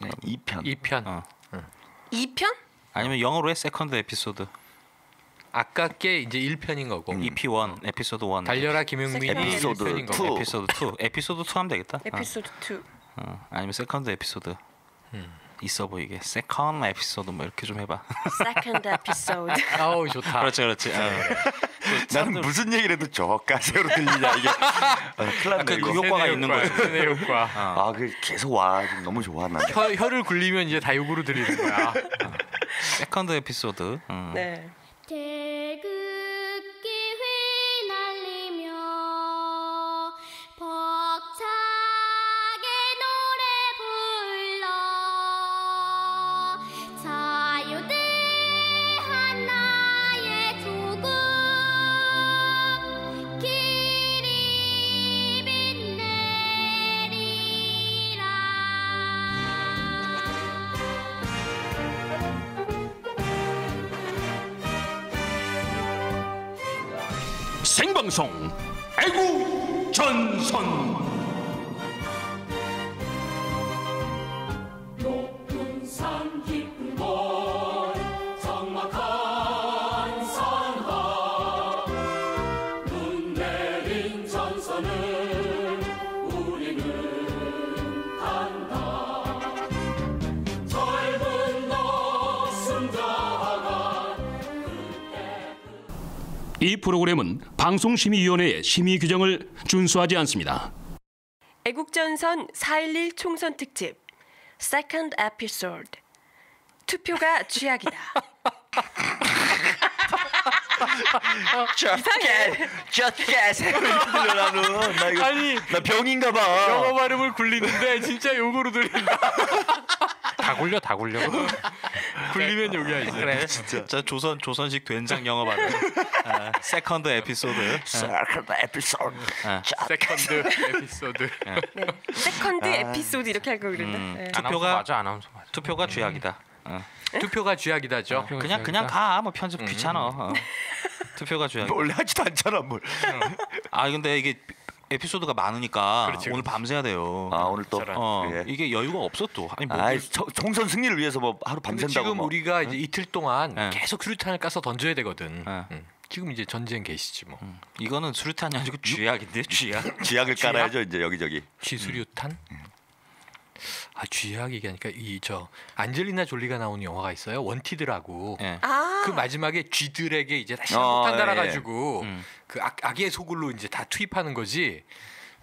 네, 2편. 2편. 2편? 아니면 영어로 해 세컨드 에피소드. 아까 게 이제 1편인 거고. EP1 에피소드 1. 달려라 김용민이 에피소드 1편인 거고. 에피소드 2. 에피소드 2 하면 되겠다. 에피소드 2. 아니면 세컨드 에피소드. 있어 보이게 세컨드 에피소드 뭐 이렇게 좀 해봐. Second episode. 아우 좋다. 그렇지. 나는 무슨 얘기를 해도 저까지로 들리냐 이게. 큰일 났네. 그 효과가 있는 거죠. 세뇌 효과. 아, 그 계속 와. 지금 너무 좋아 나. 혀를 굴리면 이제 다 욕으로 들리는 거야. 세컨드 에피소드. 네. 태극기 휘날리며 벅차게 노래 불러 자유대한 나의 조국 길이 빛내리라. 생방송 애국전선. 높은 산 깊은 곳 적막한 산하 눈 내린 전선을 우리는 간다. 젊은 너 승자가 이 프로그램은 방송심의위원회의 심의 규정을 준수하지 않습니다. 애국전선 4.11 총선 특집 Second episode. 투표가 쥐약이다. 이상해. 나는 나 이거 아니 나 병인가 봐. 영어 발음을 굴리는데 진짜 욕으로 들린다. 다 굴려. 굴리면 욕이야 이제. 그래 진짜. 저 조선식 된장 영어 발음. 세컨드 에피소드. 세컨드 에피소드. 세컨드 에피소드. 네. 세컨드 에피소드 이렇게 할 걸 그랬나? 네. 아나운서 맞아. 투표가 쥐약이다. 투표가 쥐약이다죠. 그냥 가. 뭐 편집 귀찮아. 투표가 쥐약이다. 원래 하지도 않잖아 뭘. 아 근데 이게 에피소드가 많으니까 그렇지. 오늘 밤새야 돼요. 아 오늘 또 예. 이게 여유가 없어 또. 아니 뭐 총선 승리를 위해서 뭐 하루 근데 밤샌다고. 지금 뭐. 우리가 이제 이틀 동안 네. 계속 수류탄을 까서 던져야 되거든. 네. 지금 이제 전쟁 계시지 뭐. 이거는 수류탄이 아니고 쥐약인데 쥐약. 지약을 깔아야죠 이제 여기저기. 쥐수류탄? 아 쥐약 얘기하니까 이 저 안젤리나 졸리가 나오는 영화가 있어요. 원티드라고. 예. 아, 그 마지막에 쥐들에게 이제 다시 폭탄 예, 달아가지고 예. 그 악의 소굴로 이제 다 투입하는 거지.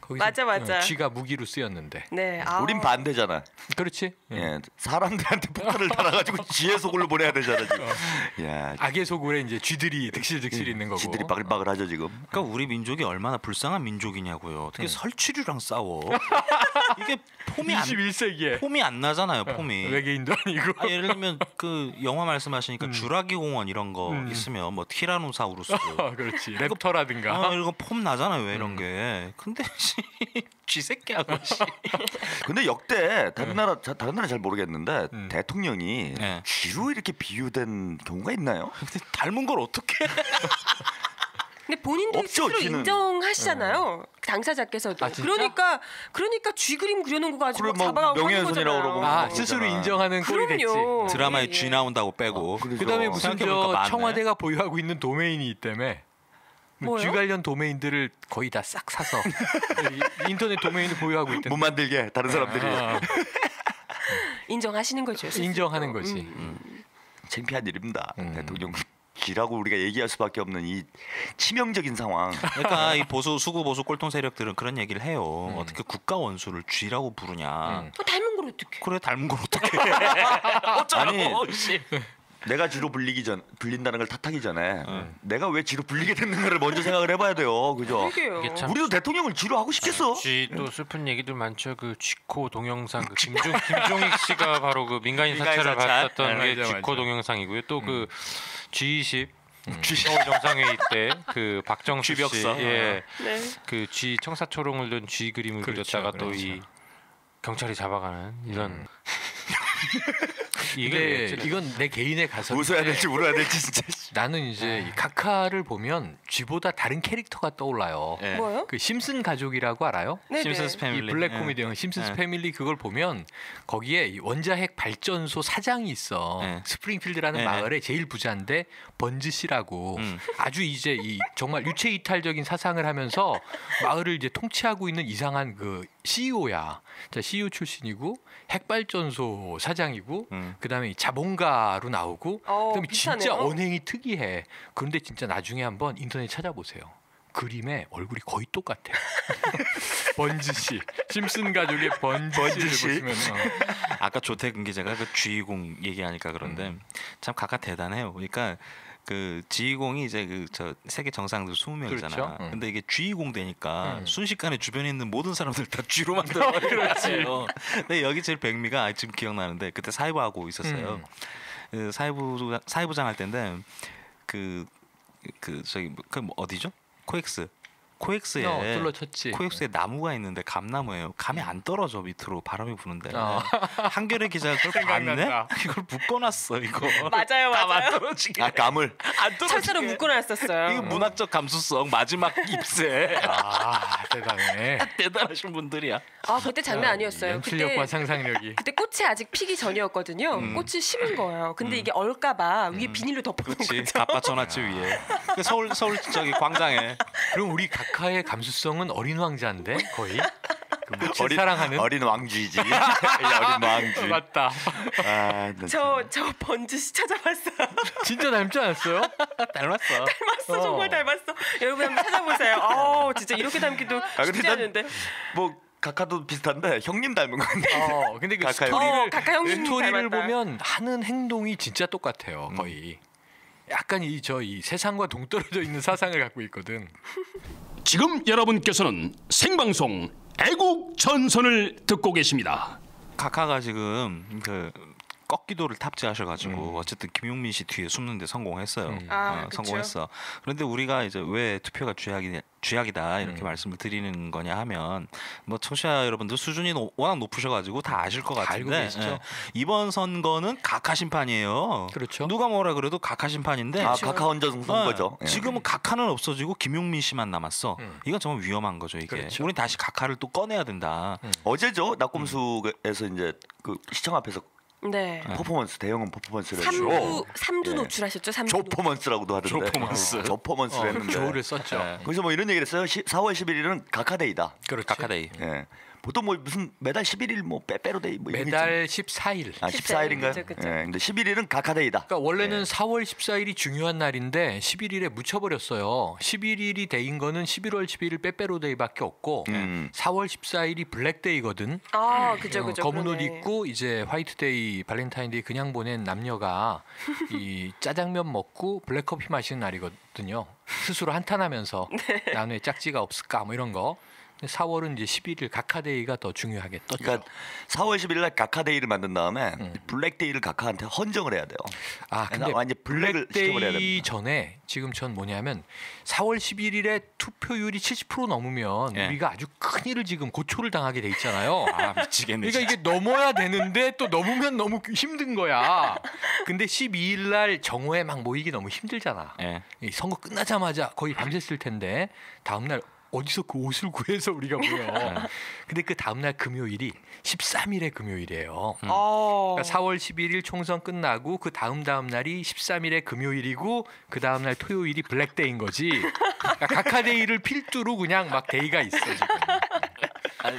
거기서, 맞아. 쥐가 무기로 쓰였는데. 네. 아. 우린 반대잖아. 그렇지. 예, 사람들한테 폭탄을 달아가지고 지혜 속으로 보내야 되잖아 지금. 야, 악의 소굴에 이제 쥐들이 득실득실 있는 거고. 지들이 바글바글하죠 지금. 그러니까 우리 민족이 얼마나 불쌍한 민족이냐고요. 어떻게 설치류랑 싸워? 이게 폼이 21세기에 안 나잖아요. 폼이. 외계인도 아니고. 아, 예를 들면 그 영화 말씀하시니까 주라기 공원 이런 거 있으면 뭐 티라노사우루스 그렇지. 랩터라든가. 이런 거 폼 나잖아요. 왜 이런 게. 근데 쥐새끼하고 근데 역대 다른 나라 잘 모르겠는데 대통령이 네. 쥐로 이렇게 비유된 경우가 있나요? 근데 닮은 걸 어떻게? 근데 본인들이 없죠, 스스로 쥐는. 인정하시잖아요. 당사자께서도. 아, 진짜? 그러니까 쥐 그림 그려놓은 거 가지고 그래, 뭐 잡아가고 하는 명예훼손이라고 거잖아요. 그러고. 아 그러잖아. 스스로 인정하는 꼴이 됐지. 그럼요. 드라마에 예, 예. 쥐 나온다고 빼고. 그다음에 무슨 생각해보니까 저 맞네. 청와대가 보유하고 있는 도메인이 있다며. 뭐요? 쥐 관련 도메인들을 거의 다 싹 사서 인터넷 도메인을 보유하고 있던. 못 만들게 다른 사람들이. 인정하시는 거죠. 스스로. 인정하는 거지. 창피한 일입니다. 대통령 쥐라고 우리가 얘기할 수밖에 없는 이 치명적인 상황. 그러니까 이 수구 보수 꼴통 세력들은 그런 얘기를 해요. 어떻게 국가 원수를 쥐라고 부르냐. 닮은 걸 어떻게? 그래 닮은 걸 어떻게? 아니 내가 쥐로 불린다는 걸 탓하기 전에 내가 왜 쥐로 불리게 됐는가를 먼저 생각을 해봐야 돼요. 그죠? 그게요. 이게 참- 우리도 대통령을 쥐로 하고 싶겠어. 쥐도 슬픈 얘기들 많죠. 그 쥐코 동영상 그 김종익 씨가 바로 그 민간인 사찰을 받았던 네, 게 맞아, 쥐코 맞아. 동영상이고요. 또 그 G20 서울 정상회의 때 그 박정수 씨, 쥐벽사. 예, 네. 그 쥐 청사초롱을 든 쥐 그림을 그렇죠, 그렸다가 또 그렇죠. 이 경찰이 잡아가는 이런. 이게 이건 내 개인의 가설. 웃어야 될지 울어야 될지 진짜. 나는 이제 이 카카를 보면 쥐보다 다른 캐릭터가 떠올라요. 예. 뭐요? 그 심슨 가족이라고 알아요? 네네. 심슨스 이 패밀리. 블랙 코미디 영화 심슨스 예. 패밀리 그걸 보면 거기에 이 원자핵 발전소 사장이 있어. 예. 스프링필드라는 예. 마을의 제일 부자인데 번즈 씨라고 아주 이제 이 정말 유체 이탈적인 사상을 하면서 마을을 이제 통치하고 있는 이상한 그 CEO야. 자, CEO 출신이고 핵발전소 사장이고 그다음에 이 자본가로 나오고 그다음에 진짜 비슷하네요. 언행이 특이해. 그런데 진짜 나중에 한번 인터넷 찾아보세요. 그림에 얼굴이 거의 똑같아요. 번즈 씨, 심슨 가족의 번즈 씨를 보시면 아까 조태근 기자가 그 G20 얘기하니까 그런데 참 각각 대단해요. 그러니까 그 G20이 이제 그 저 세계 정상들 20명이잖아. 그렇죠. 근데 이게 G20 되니까 순식간에 주변에 있는 모든 사람들 다 G로 만들어 버려요. 근데 여기 제일 백미가 지금 기억나는데 그때 사회부하고 있었어요. 그 사회부장 할 때인데 그 저기 그 어디죠? 코엑스에 둘러쳤지. 코엑스에 나무가 있는데 감나무예요. 감이 안 떨어져 밑으로 바람이 부는데 한겨레 기자가 그걸 봤네. 생각난다. 이걸 묶어놨어 이거. 맞아요, 감 안 맞아요. 떨어지게. 감을 안 떨어지게. 철사로 묶어놨었어요. 이거 문학적 감수성 마지막 잎새. 아 대단해. 대단하신 분들이야. 아 그때 장난 아니었어요. 연출력과 상상력이. 그때 꽃이 아직 피기 전이었거든요. 꽃이 심은 거예요. 근데 이게 얼까봐 위에 비닐로 덮어놓은 그렇지. 거죠. 갑바천하치 위에. 그 서울 저기 광장에. 그럼 우리 각하의 감수성은 어린 왕자인데 거의 그 꽃을 사랑하는 어린 왕쥐지. 어린 왕쥐. 맞다. 아, 나 저 번즈 씨 찾아봤어요. 진짜 닮지 않았어요? 닮았어. 닮았어, 정말 닮았어. 여러분 한번 찾아보세요. 진짜 이렇게 닮기도 근데 쉽지 난- 않은데. 뭐 카카도 비슷한데 형님 닮은 건데. 근데 그 각하의 스토리를 각하 형님 스토리를 닮았다. 보면 하는 행동이 진짜 똑같아요. 거의. 약간 이 세상과 동떨어져 있는 사상을 갖고 있거든. 지금 여러분께서는 생방송 애국 전선을 듣고 계십니다. 카카가 지금 그 꺾기도를 탑재하셔가지고 어쨌든 김용민 씨 뒤에 숨는데 성공했어요. 그쵸. 성공했어. 그런데 우리가 이제 왜 투표가 쥐약이다 이렇게 말씀을 드리는 거냐 하면 뭐 청취자 여러분들 수준이 워낙 높으셔가지고 다 아실 것 다 알고 같은데 계시죠? 이번 선거는 각하 심판이에요. 그렇죠. 누가 뭐라 그래도 각하 심판인데 카카 혼자 승선 거죠. 예. 지금은 각하는 없어지고 김용민 씨만 남았어. 이건 정말 위험한 거죠 이게. 그렇죠. 우리 다시 각하를 또 꺼내야 된다. 어제죠 낙곰수에서 이제 그 시청 앞에서 네. 퍼포먼스 대형 퍼포먼스를 했죠. 3두 예. 노출하셨죠? 3두. 조퍼먼스라고도 하던데. 조퍼먼스. 조퍼먼스를 했는데. 조를 썼죠. 거기서 뭐 이런 얘기를 했어요. 4월 11일은 각하데이다. 그렇죠. 각하데이. 예. 보통 뭐 무슨 매달 11일 뭐 빼빼로데이 뭐 이런 게 있잖아요. 매달 14일. 14일인가요? 그죠, 그죠. 예. 근데 11일은 각하데이다. 그러니까 원래는 4월 14일이 중요한 날인데 11일에 묻혀버렸어요. 11일이 데이인 거는 11월 11일 빼빼로데이밖에 없고 4월 14일이 블랙데이거든. 그죠, 그죠. 검은 옷 그러네. 입고 이제 화이트데이, 발렌타인데이 그냥 보낸 남녀가 이 짜장면 먹고 블랙커피 마시는 날이거든요. 스스로 한탄하면서 나는 왜 짝지가 없을까 뭐 이런 거. 근데 4월은 이제 11일 각하데이가 더 중요하게 떴죠. 그러니까 4월 11일 날 각하데이를 만든 다음에 블랙데이를 각하한테 헌정을 해야 돼요. 근데 완전 블랙을 시켜버려야 블랙데이 됩니다. 전에 지금 전 뭐냐면 4월 11일에 투표율이 70% 넘으면 예. 우리가 아주 큰일을 지금 고초를 당하게 돼 있잖아요. 미치겠네. 그러니까 이게 넘어야 되는데 또 넘으면 너무 힘든 거야. 근데 12일 날 정오에 막 모이기 너무 힘들잖아. 예. 이 선거 끝나자마자 거의 밤샜을 텐데 다음 날 어디서 그 옷을 구해서 우리가 모여. 근데 그 다음 날 금요일이 13일의 금요일이에요. 그러니까 4월 11일 총선 끝나고 그 다음 날이 13일의 금요일이고 그 다음 날 토요일이 블랙데이인 거지. 그러니까 각하데이를 필두로 그냥 막 데이가 있어 지금. 아니,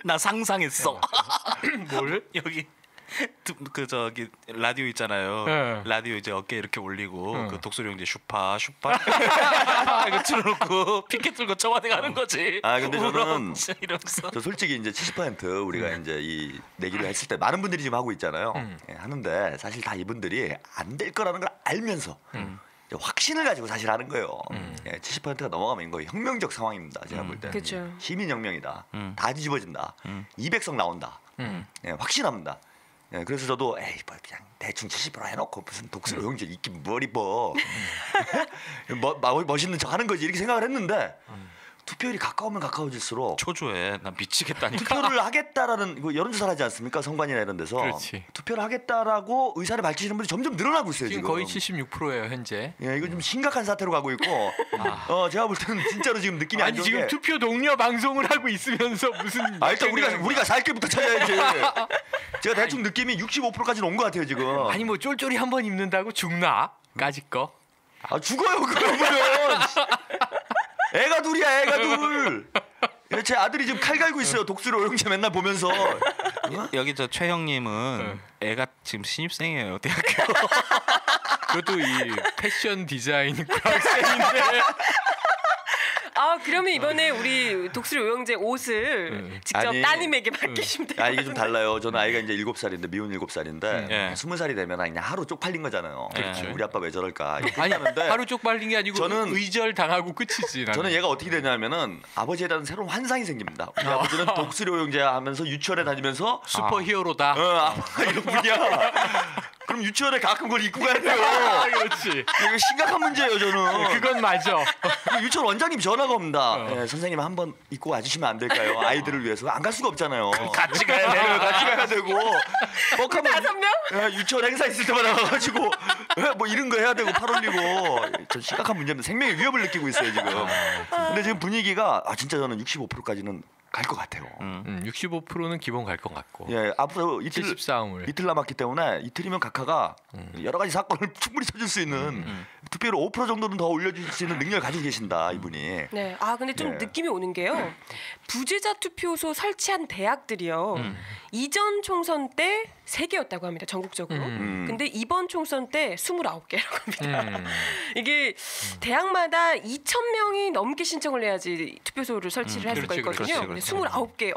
나 상상했어. 뭘? 여기 그 저기 라디오 있잖아요. 네. 라디오 이제 어깨 이렇게 올리고 그 독수리 형제 슈파 이거 틀어놓고 피켓 들고 청와대 가는 거지. 근데 저는 이러면서 저 솔직히 이제 70% 우리가 이제 이 내기를 했을 때 많은 분들이 지금 하고 있잖아요. 예, 하는데 사실 다 이분들이 안 될 거라는 걸 알면서 이제 확신을 가지고 사실 하는 거예요. 예, 70%가 넘어가면 이거 혁명적 상황입니다. 제가 볼 때는 그쵸. 시민혁명이다. 다 뒤집어진다. 200석 나온다. 예, 확신합니다. 예, 그래서 저도 에이 뭐 그냥 대충 70% 해놓고 무슨 독수리 형제 있긴 뭘 입어 멋있는 척 하는 거지 이렇게 생각을 했는데 투표율이 가까우면 가까워질수록 초조해. 나 미치겠다니까. 투표를 하겠다라는 이거 여론조사 하지 않습니까? 선관위나 이런 데서 그렇지. 투표를 하겠다라고 의사를 밝히시는 분들이 점점 늘어나고 있어요. 지금 거의 76%예요 현재. 예, 이거 좀 심각한 사태로 가고 있고 제가 볼 때는 진짜로 지금 느낌이 안 아니 좋은 지금 게 투표 독려 방송을 하고 있으면서 무슨 일단 우리가 살 길부터 찾아야지. 제가 대충 느낌이 65%까지는 온 것 같아요 지금. 아니 뭐 쫄쫄이 한 번 입는다고 죽나까지 거. 죽어요 그러면. 애가 둘이야 애가 둘. 제 아들이 지금 칼 갈고 있어요. 독수리 오영재 맨날 보면서. 여기 저 최형님은 애가 지금 신입생이에요 대학교. 그것도 이 패션 디자인 학생인데. 그러면 이번에 우리 독수리 오영재 옷을 직접 아니, 따님에게 맡기시면 돼요. 이게 좀 달라요. 저는 아이가 이제 7살인데 미운 7살인데 예. 20살이 되면 그냥 하루 쪽팔린 거잖아요. 그렇죠. 우리 아빠 왜 저럴까? 아니 하는데 하루 쪽팔린 게 아니고 저는- 의절 당하고 끝이지. 나는. 저는 얘가 어떻게 되냐면은 아버지에 대한 새로운 환상이 생깁니다. 우리 아버지는 독수리 오영재야 하면서 유치원에 다니면서 슈퍼 히어로다. 아빠가 이런 분이야. 그럼 유치원에 가끔 그걸 입고 가야 돼요. 그렇지. 이거 심각한 문제예요 저는. 그건 맞아. 유치원 원장님 전화가 옵니다. 선생님 한번 입고 와주시면 안 될까요? 아이들을 위해서 안 갈 수가 없잖아요. 같이 가야 돼. 같이 가야 되고. 뻑하면 5명? 유치원 행사 있을 때마다 가가지고 뭐 이런 거 해야 되고 팔 올리고. 전 심각한 문제입니다. 생명의 위협을 느끼고 있어요 지금. 근데 지금 분위기가 진짜 저는 65%까지는 갈 것 같아요. 65%는 기본 갈 것 같고. 예, 앞으로 이틀 70 싸움을. 남았기 때문에 이틀이면 각하가 여러 가지 사건을 충분히 찾을 수 있는 투표율 5% 정도는 더 올려줄 수 있는 능력을 가지고 계신다 이분이. 네. 근데 좀 예. 느낌이 오는 게요. 부재자 투표소 설치한 대학들이요. 이전 총선 때 3개였다고 합니다. 전국적으로. 근데 이번 총선 때 29개라고 합니다. 이게 대학마다 2,000명이 넘게 신청을 해야지 투표소를 설치를 할 수가 그렇지, 있거든요. 그렇지, 근데 그렇지. 29개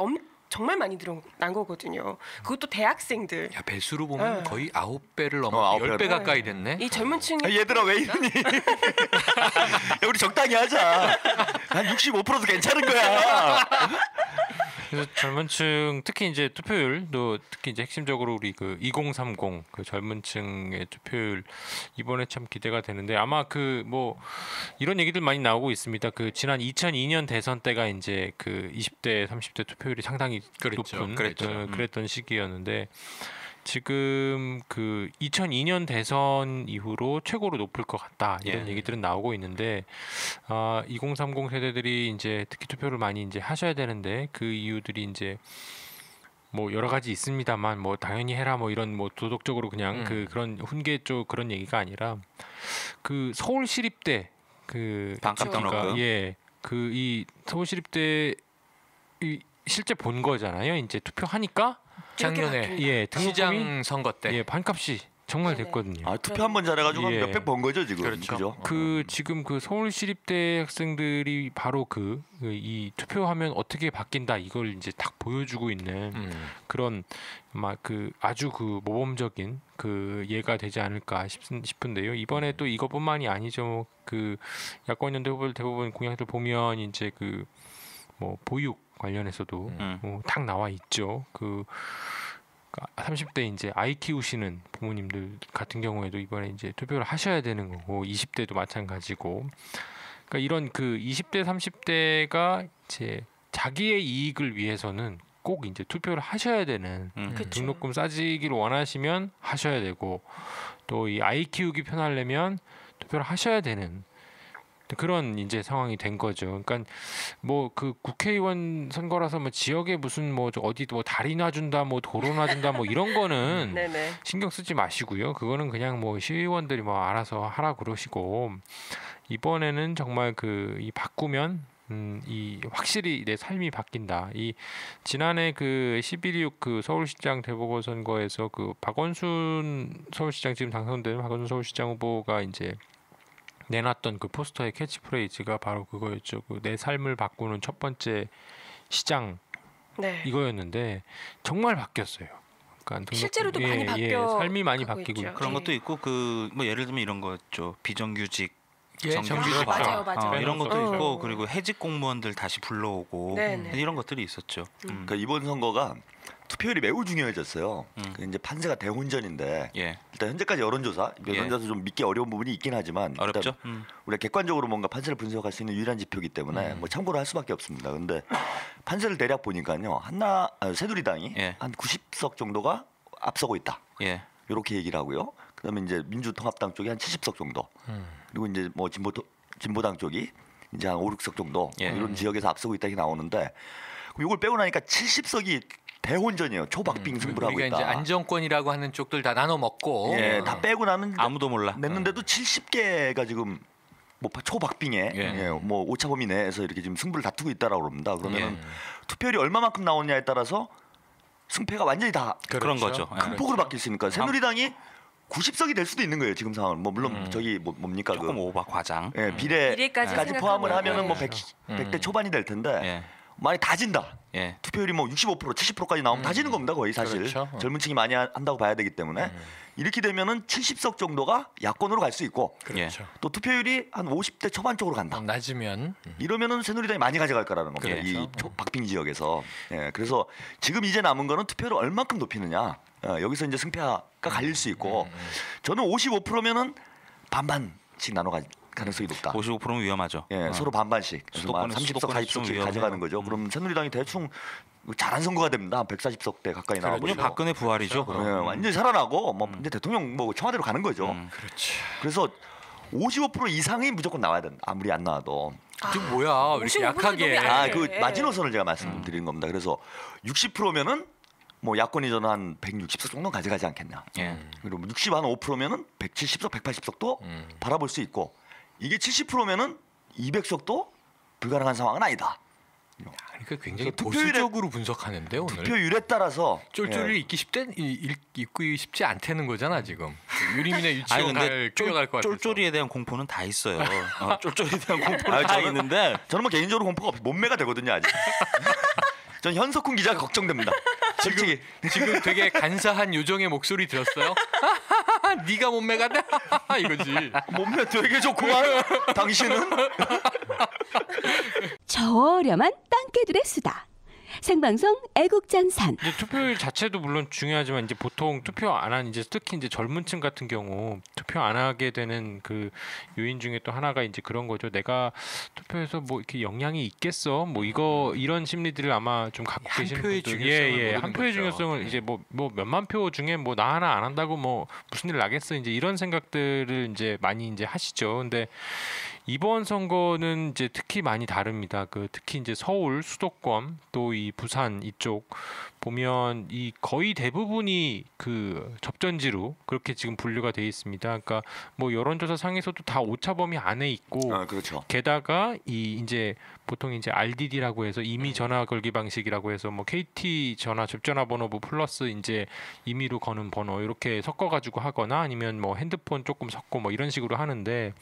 정말 많이 늘어난 거거든요. 그것도 대학생들. 야 배수로 보면 네. 거의 9배를 넘어 9배. 10배 가까이 됐네. 이 젊은 층이 얘들아 왜 이러니? 야, 우리 적당히 하자. 한 65%도 괜찮은 거야. 그래서 젊은층 특히 이제 투표율도 특히 이제 핵심적으로 우리 그 2030 그 젊은층의 투표율 이번에 참 기대가 되는데 아마 그 뭐 이런 얘기들 많이 나오고 있습니다. 그 지난 2002년 대선 때가 이제 그 20대 30대 투표율이 상당히 그랬죠. 높은 그랬죠. 그랬던 시기였는데 지금 그 2002년 대선 이후로 최고로 높을 것 같다 이런 예. 얘기들은 나오고 있는데 2030 세대들이 이제 특히 투표를 많이 이제 하셔야 되는데 그 이유들이 이제 뭐 여러 가지 있습니다만 뭐 당연히 해라 뭐 이런 뭐 도덕적으로 그냥 그런 훈계 쪽 그런 얘기가 아니라 그 서울시립대 그 반값 등록금. 그 이 서울시립대 이 실제 본 거잖아요. 이제 투표하니까 작년에 등록금이 시장 선거 때. 반값이 정말 네네. 됐거든요. 투표 한 번 잘해가지고 예. 몇백 번 거죠 지금. 그렇죠. 그죠? 지금 그 서울시립대 학생들이 바로 이 투표하면 어떻게 바뀐다 이걸 이제 딱 보여주고 있는 그런 막 그 아주 그 모범적인 그 예가 되지 않을까 싶은데요. 이번에 또 이것뿐만이 아니죠. 그 야권 연대 후보들 대부분 공약들 보면 이제 그 뭐 보육 관련해서도 딱 나와 있죠. 그 30대 이제 아이 키우시는 부모님들 같은 경우에도 이번에 이제 투표를 하셔야 되는 거고 20대도 마찬가지고 그러니까 이런 그 20대 30대가 이제 자기의 이익을 위해서는 꼭 이제 투표를 하셔야 되는 그쵸. 등록금 싸지기를 원하시면 하셔야 되고 또 이 아이 키우기 편하려면 투표를 하셔야 되는 그런 이제 상황이 된 거죠. 그러니까 뭐 그 국회의원 선거라서 뭐 지역에 무슨 뭐 어디 뭐 다리 놔준다, 뭐 도로 놔준다, 뭐 이런 거는 네네. 신경 쓰지 마시고요. 그거는 그냥 뭐 시의원들이 뭐 알아서 하라 그러시고 이번에는 정말 그 이 바꾸면 이 확실히 내 삶이 바뀐다. 이 지난해 그 11.26 그 서울시장 대보궐 선거에서 그 박원순 서울시장 지금 당선된 박원순 서울시장 후보가 이제 내놨던 그 포스터의 캐치프레이즈가 바로 그거였죠. 그 내 삶을 바꾸는 첫 번째 시장 네. 이거였는데 정말 바뀌었어요. 그러니까 실제로도 많이 바뀌어 삶이 많이 가고 바뀌고 있죠. 그런 네. 것도 있고 그 뭐 예를 들면 이런 거죠. 비정규직 예, 정규직 맞아요, 맞아요. 이런 것도 어. 있고 그리고 해직 공무원들 다시 불러오고 네네. 이런 것들이 있었죠. 그러니까 이번 선거가 투표율이 매우 중요해졌어요. 그 이제 판세가 대혼전인데 예. 일단 현재까지 여론조사 좀 믿기 어려운 부분이 있긴 하지만 어렵죠. 일단 우리가 객관적으로 뭔가 판세를 분석할 수 있는 유일한 지표이기 때문에 뭐 참고를 할 수밖에 없습니다. 근데 판세를 대략 보니까요. 새누리당이 예. 한 90석 정도가 앞서고 있다. 예. 이렇게 얘기를 하고요. 그다음에 이제 민주통합당 쪽이 한 70석 정도. 그리고 이제 뭐 진보당 쪽이 이제 한 5, 6석 정도 예. 이런 지역에서 앞서고 있다 이렇게 나오는데 이걸 빼고 나니까 70석이 대혼전이에요. 초박빙 승부를 하고 우리가 있다. 이제 안정권이라고 하는 쪽들 다 나눠 먹고 예, 다 빼고 나면 아무도 몰라. 냈는데도 70개가 지금 뭐 초박빙에 예. 뭐 오차 범위 내에서 이렇게 지금 승부를 다투고 있다라고 그럽니다. 그러면 예. 투표율이 얼마만큼 나오느냐에 따라서 승패가 완전히 다 그런 거죠. 예. 극폭으로 바뀔 수 있으니까 새누리당이 90석이 될 수도 있는 거예요. 지금 상황은 뭐 물론 저기 뭡니까 조금 그 오바 과장. 예, 비례까지 비례까지 포함을 생각하면, 하면은 뭐 예. 100대 초반이 될 텐데 예. 만약 다 진다. 예. 투표율이 뭐 65%, 70%까지 나오면 다 지는 겁니다. 거의 사실 그렇죠. 젊은 층이 많이 한다고 봐야 되기 때문에 이렇게 되면은 70석 정도가 야권으로 갈 수 있고 그렇죠. 또 투표율이 한 50대 초반 쪽으로 간다. 낮으면 이러면은 새누리당이 많이 가져갈 거라는 겁니다. 그렇죠. 이 박빙 지역에서. 예, 그래서 지금 이제 남은 거는 투표를 얼만큼 높이느냐. 여기서 이제 승패가 갈릴 수 있고 저는 55%면은 반반씩 나눠갈 가능성이 높다. 55%면 위험하죠. 예, 서로 반반씩. 그래서 한 30석, 수도권은 40석씩 좀 위험해요. 가져가는 거죠. 그럼 새누리당이 대충 잘한 선거가 됩니다. 140석대 가까이 그럼요. 나와버리죠. 박근혜 부활이죠. 예, 그럼. 완전히 살아나고 뭐 이제 대통령 뭐 청와대로 가는 거죠. 그렇지. 그래서 55% 이상이 무조건 나와야 된다. 아무리 안 나와도. 지금 뭐야? 왜 이렇게 55% 약하게? 너무 약해. 그 마지노선을 제가 말씀드리는 겁니다. 그래서 60%면은 뭐 야권이 저는 한 160석 정도 가져가지 않겠냐. 예. 그리고 60한5%면은 170석, 180석도 바라볼 수 있고 이게 70%면은 200석도 불가능한 상황은 아니다. 그러니까 굉장히 투표율에- 보수적으로 분석하는데 오늘 투표율에 따라서 쫄쫄이 읽기 읽기 쉽지 않다는 거잖아 지금. 유리민의 아니 유치원 근데 끌려갈 것 같아서. 쫄쫄이에 대한 공포는 다 있어요. 쫄쫄이에 대한 공포는 아니, 다 저는- 있는데 저는 뭐 개인적으로 공포가 몸매가 되거든요 아직. 전 현석훈 기자가 걱정됩니다. 솔직히 지금 되게 간사한 요정의 목소리 들었어요? 네가 몸매가 돼? 이거지. 몸매 되게 좋구만. 당신은 저렴한 땅개들의 수다. 생방송 애국전선. 이제 투표율 자체도 물론 중요하지만 이제 보통 투표 안 한 이제 특히 이제 젊은층 같은 경우 투표 안 하게 되는 그 요인 중에 또 하나가 이제 그런 거죠. 내가 투표해서 뭐 이렇게 영향이 있겠어? 뭐 이거 이런 심리들을 아마 좀 갖고 한 계시는 표의 분들. 중요성을 예, 모르는 한 표의 거죠. 중요성을 이제 뭐 몇만 표 중에 뭐 나 하나 안 한다고 뭐 무슨 일 나겠어? 이제 이런 생각들을 이제 많이 이제 하시죠. 근데 이번 선거는 이제 특히 많이 다릅니다. 그 특히 이제 서울 수도권 또 이 부산 이쪽 보면 이 거의 대부분이 그 접전지로 그렇게 지금 분류가 돼 있습니다. 그러니까 뭐 여론조사 상에서도 다 오차 범위 안에 있고 그렇죠. 게다가 이 이제 보통 이제 RDD라고 해서 임의 전화 걸기 방식이라고 해서 뭐 KT 전화 접전화 번호부 플러스 이제 임의로 거는 번호 이렇게 섞어 가지고 하거나 아니면 뭐 핸드폰 조금 섞고 뭐 이런 식으로 하는데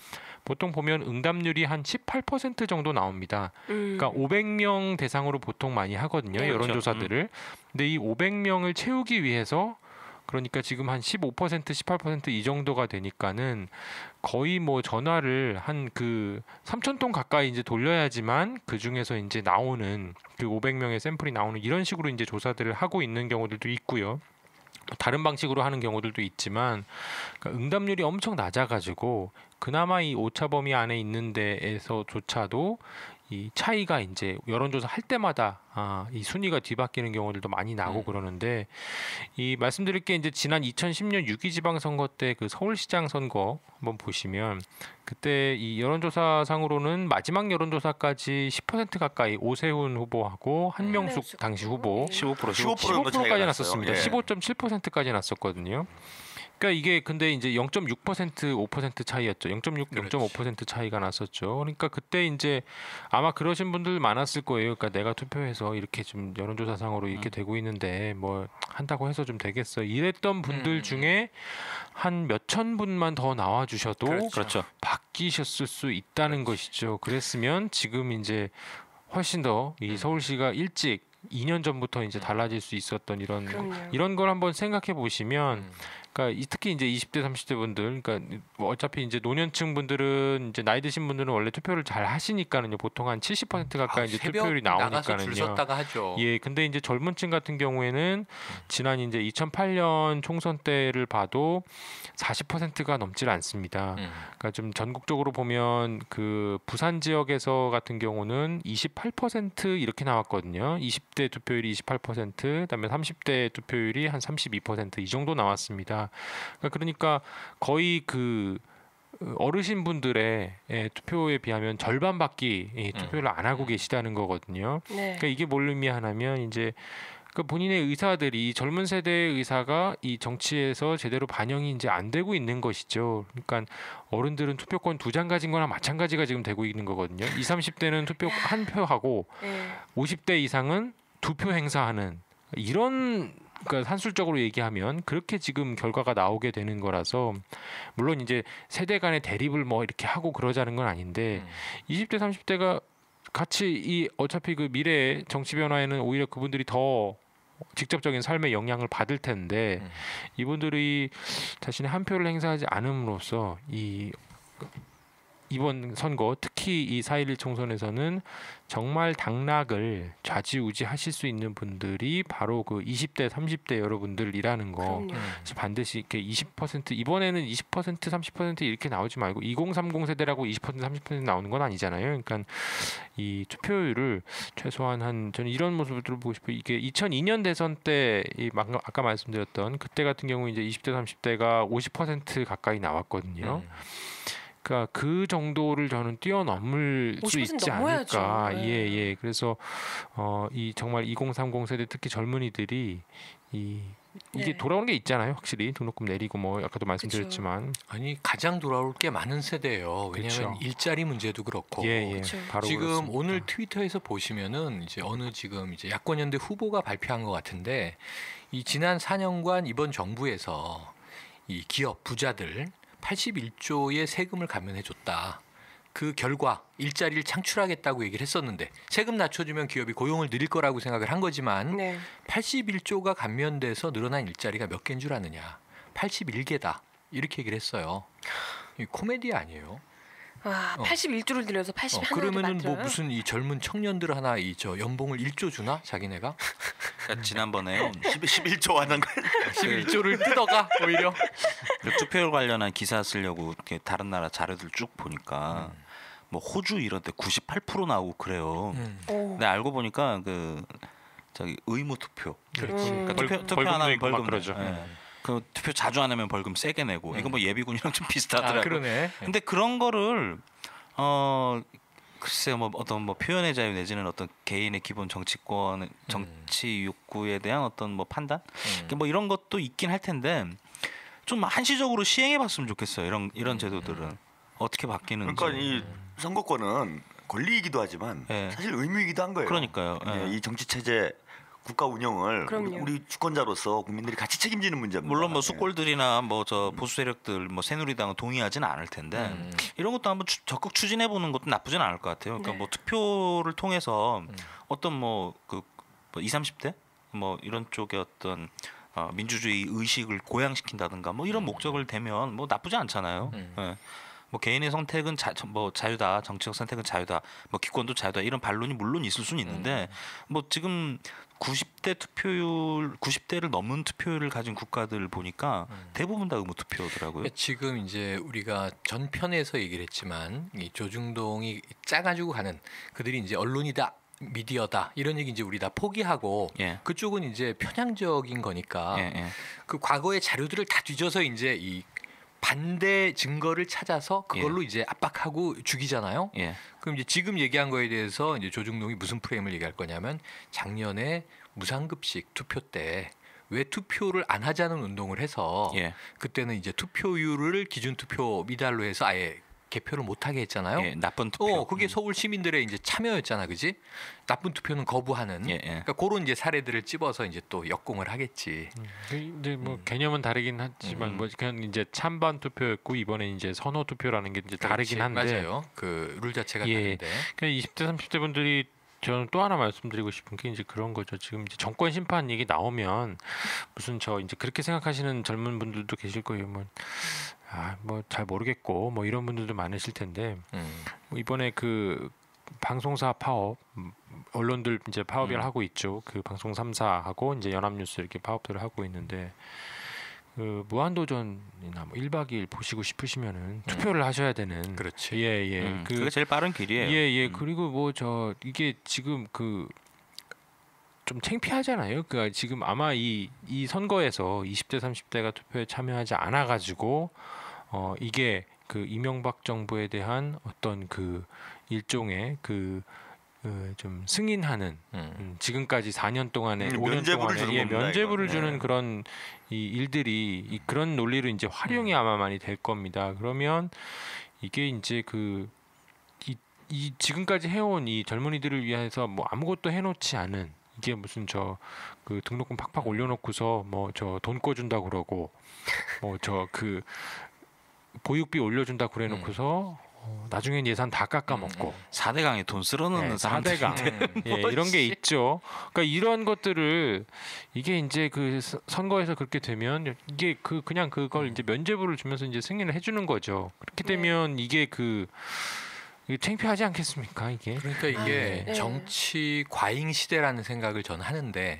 보통 보면 응답률이 한 18% 정도 나옵니다. 그러니까 500명 대상으로 보통 많이 하거든요. 네, 여론조사들을. 근데 이 500명을 채우기 위해서 그러니까 지금 한 15% 18%이 정도가 되니까는 거의 뭐 전화를 한 그 3,000통 가까이 이제 돌려야지만 그 중에서 이제 나오는 그 500명의 샘플이 나오는 이런 식으로 이제 조사들을 하고 있는 경우들도 있고요. 다른 방식으로 하는 경우들도 있지만 그러니까 응답률이 엄청 낮아가지고 그나마 이 오차 범위 안에 있는 데에서조차도 이 차이가 이제 여론조사 할 때마다 이 순위가 뒤바뀌는 경우들도 많이 나고 그러는데 이 말씀드릴 게 이제 지난 2010년 6.2 지방선거 때 그 서울시장 선거 한번 보시면 그때 이 여론조사상으로는 마지막 여론조사까지 10% 가까이 오세훈 후보하고 한명숙 당시 후보 15% 정도 차이가 15%까지 났어요. 났었습니다. 예. 15.7%까지 났었거든요. 그러니까 이게 근데 이제 0.6% 5% 차이였죠. 0.6, 0.5% 차이가 났었죠. 그러니까 그때 이제 아마 그러신 분들 많았을 거예요. 그러니까 내가 투표해서 이렇게 좀 여론조사상으로 이렇게 되고 있는데 뭐 한다고 해서 좀 되겠어. 이랬던 분들 중에 한 몇천 분만 더 나와 주셔도 그렇죠. 바뀌셨을 수 있다는 것이죠. 그랬으면 지금 이제 훨씬 더 이 서울시가 일찍 2년 전부터 이제 달라질 수 있었던 그럼요. 이런 걸 한번 생각해 보시면 그러니까 특히 이제 20대 30대 분들, 그러니까 뭐 어차피 이제 노년층 분들은 이제 나이 드신 분들은 원래 투표를 잘 하시니까는요. 보통 한 70% 가까이 이제 투표율이 나가서 줄 나오니까는요. 섰다가 하죠. 예, 근데 이제 젊은층 같은 경우에는 지난 이제 2008년 총선 때를 봐도 40%가 넘질 않습니다. 그러니까 좀 전국적으로 보면 그 부산 지역에서 같은 경우는 28% 이렇게 나왔거든요. 20대 투표율이 28%, 그다음에 30대 투표율이 한 32% 이 정도 나왔습니다. 그러니까 거의 그 어르신분들의 투표에 비하면 절반밖에 투표를 안 하고 계시다는 거거든요. 네. 그러니까 이게 뭘 의미하냐면 이제 그 본인의 의사들이 젊은 세대의 의사가 이 정치에서 제대로 반영이 이제 안 되고 있는 것이죠. 그러니까 어른들은 투표권 2장 가진 거나 마찬가지가 지금 되고 있는 거거든요. 20, 30대는 투표 1표 하고 50대 이상은 2표 행사하는 이런, 그러니까 산술적으로 얘기하면 그렇게 지금 결과가 나오게 되는 거라서, 물론 이제 세대 간의 대립을 뭐 이렇게 하고 그러자는 건 아닌데 20대 30대가 같이 이 어차피 그 미래의 정치 변화에는 오히려 그분들이 더 직접적인 삶의 영향을 받을 텐데 이분들이 자신의 한 표를 행사하지 않음으로써 이번 선거, 특히 이 4.11 총선에서는 정말 당락을 좌지우지하실 수 있는 분들이 바로 그 20대, 30대 여러분들이라는 거. 그래서 반드시 이렇게 20% 이번에는 20%, 30% 이렇게 나오지 말고 2030 세대라고 20%, 30% 나오는 건 아니잖아요. 그러니까 이 투표율을 최소한 한, 저는 이런 모습을 보고 싶어요. 이게 2002년 대선 때 아까 말씀드렸던 그때 같은 경우 이제 20대, 30대가 50% 가까이 나왔거든요. 그러니까 그 정도를 저는 뛰어넘을 수 있지 넘어야죠. 않을까. 예. 그래서 이 정말 2030 세대 특히 젊은이들이 이게 돌아오는 게 있잖아요. 확실히 등록금 내리고 뭐 아까도 말씀드렸지만 아니 가장 돌아올 게 많은 세대예요. 왜냐하면 그쵸. 일자리 문제도 그렇고. 예. 바로 지금 그렇습니다. 오늘 트위터에서 보시면은 이제 어느 지금 이제 야권연대 후보가 발표한 것 같은데 이 지난 4년간 이번 정부에서 이 기업 부자들 81조의 세금을 감면해줬다. 그 결과 일자리를 창출하겠다고 얘기를 했었는데 세금 낮춰주면 기업이 고용을 늘릴 거라고 생각을 한 거지만 81조가 감면돼서 늘어난 일자리가 몇 개인 줄 아느냐. 81개다. 이렇게 얘기를 했어요. 이 코미디 아니에요? 81조를 들여서 81조를 그러면은 뭐 무슨 이 젊은 청년들 하나 연봉을 1조 주나 자기네가? 그러니까 지난번에요. 11조 하는 거. 11조를 뜯어가 오히려. 그 투표율 관련한 기사 쓰려고 이렇게 다른 나라 자료들 쭉 보니까 뭐 호주 이런 데 98% 나오고 그래요. 근데 알고 보니까 그 저기 의무 투표. 그러니까 투표 안 하면 벌금 그러죠. 그 투표 자주 안 하면 벌금 세게 내고 이거 뭐 예비군이랑 좀 비슷하더라고요. 그러네. 근데 그런 거를 글쎄요, 뭐 어떤 뭐 표현의 자유 내지는 어떤 개인의 기본 정치권, 정치 욕구에 대한 어떤 뭐 판단, 뭐 이런 것도 있긴 할 텐데 좀 한시적으로 시행해봤으면 좋겠어요. 이런 제도들은 어떻게 바뀌는지. 그러니까 이 선거권은 권리이기도 하지만 사실 의무이기도 한 거예요. 그러니까요. 이 정치 체제 국가 운영을 우리 주권자로서 국민들이 같이 책임지는 문제입니다. 물론 뭐 숙골들이나 뭐 저 보수 세력들 뭐 새누리당은 동의하지는 않을 텐데 이런 것도 한번 적극 추진해 보는 것도 나쁘진 않을 것 같아요. 그러니까 뭐 투표를 통해서 어떤 뭐 그 20, 30대 뭐 이런 쪽의 어떤 민주주의 의식을 고양시킨다든가 뭐 이런 목적을 대면 뭐 나쁘지 않잖아요. 뭐 개인의 선택은 자유다, 정치적 선택은 자유다, 뭐 기권도 자유다 이런 반론이 물론 있을 수는 있는데 뭐 지금 90대를 넘은 투표율을 가진 국가들 보니까 대부분 다 의무 투표더라고요. 지금 이제 우리가 전편에서 얘기를 했지만 이 조중동이 짜가지고 가는 그들이 이제 언론이다. 미디어다 이런 얘기 이제 우리 다 포기하고 그쪽은 이제 편향적인 거니까 그 과거의 자료들을 다 뒤져서 이제 이 반대 증거를 찾아서 그걸로 이제 압박하고 죽이잖아요. 그럼 이제 지금 얘기한 거에 대해서 이제 조중동이 무슨 프레임을 얘기할 거냐면 작년에 무상급식 투표 때 왜 투표를 안 하자는 운동을 해서 그때는 이제 투표율을 기준 투표 미달로 해서 아예 개표를 못하게 했잖아요. 나쁜 투표. 그게 서울 시민들의 이제 참여였잖아, 그지? 나쁜 투표는 거부하는. 그러니까 그런 이제 사례들을 찝어서 이제 또 역공을 하겠지. 근데 뭐 개념은 다르긴 하지만 뭐 그냥 이제 찬반 투표였고 이번에 이제 선호 투표라는 게 이제 다르긴 한데 맞아요. 그 룰 자체가 다른데. 그러니까 20대 30대 분들이 저는 또 하나 말씀드리고 싶은 게 이제 그런 거죠. 지금 이제 정권 심판 얘기 나오면 무슨 저 이제 그렇게 생각하시는 젊은 분들도 계실 거예요. 뭐 잘 모르겠고 뭐 이런 분들도 많으실 텐데 뭐 이번에 그 방송사 파업 언론들 이제 파업을 하고 있죠. 그 방송 3사하고 이제 연합뉴스 이렇게 파업들을 하고 있는데 그 무한도전이나 뭐 1박 2일 보시고 싶으시면은 투표를 하셔야 되는. 그렇지. 예. 그게 제일 빠른 길이에요. 예. 그리고 뭐 이게 지금 그 좀 창피하잖아요. 그 지금 아마 이 선거에서 20대 30대가 투표에 참여하지 않아 가지고 이게 그 이명박 정부에 대한 어떤 그 일종의 좀 승인하는 지금까지 4년 동안에 5년 동안에 면죄부를 주는 그런 이 일들이 그런 논리로 이제 활용이 아마 많이 될 겁니다. 그러면 이게 이제 이 지금까지 해온 이 젊은이들을 위해서 뭐 아무것도 해놓지 않은 이게 무슨 그 등록금 팍팍 올려놓고서 뭐 돈 꿔준다 그러고 뭐 그 보육비 올려준다 그래놓고서 나중엔 예산 다 깎아먹고 4대강에 돈 쓸어넣는 사람들 4대강 이런 게 있죠. 그러니까 이런 것들을 이게 이제 그 선거에서 그렇게 되면 이게 그냥 그걸 이제 면죄부를 주면서 이제 승인을 해주는 거죠. 그렇게 되면 이게 이게 창피하지 않겠습니까 이게? 그러니까 이게 정치 과잉 시대라는 생각을 저는 하는데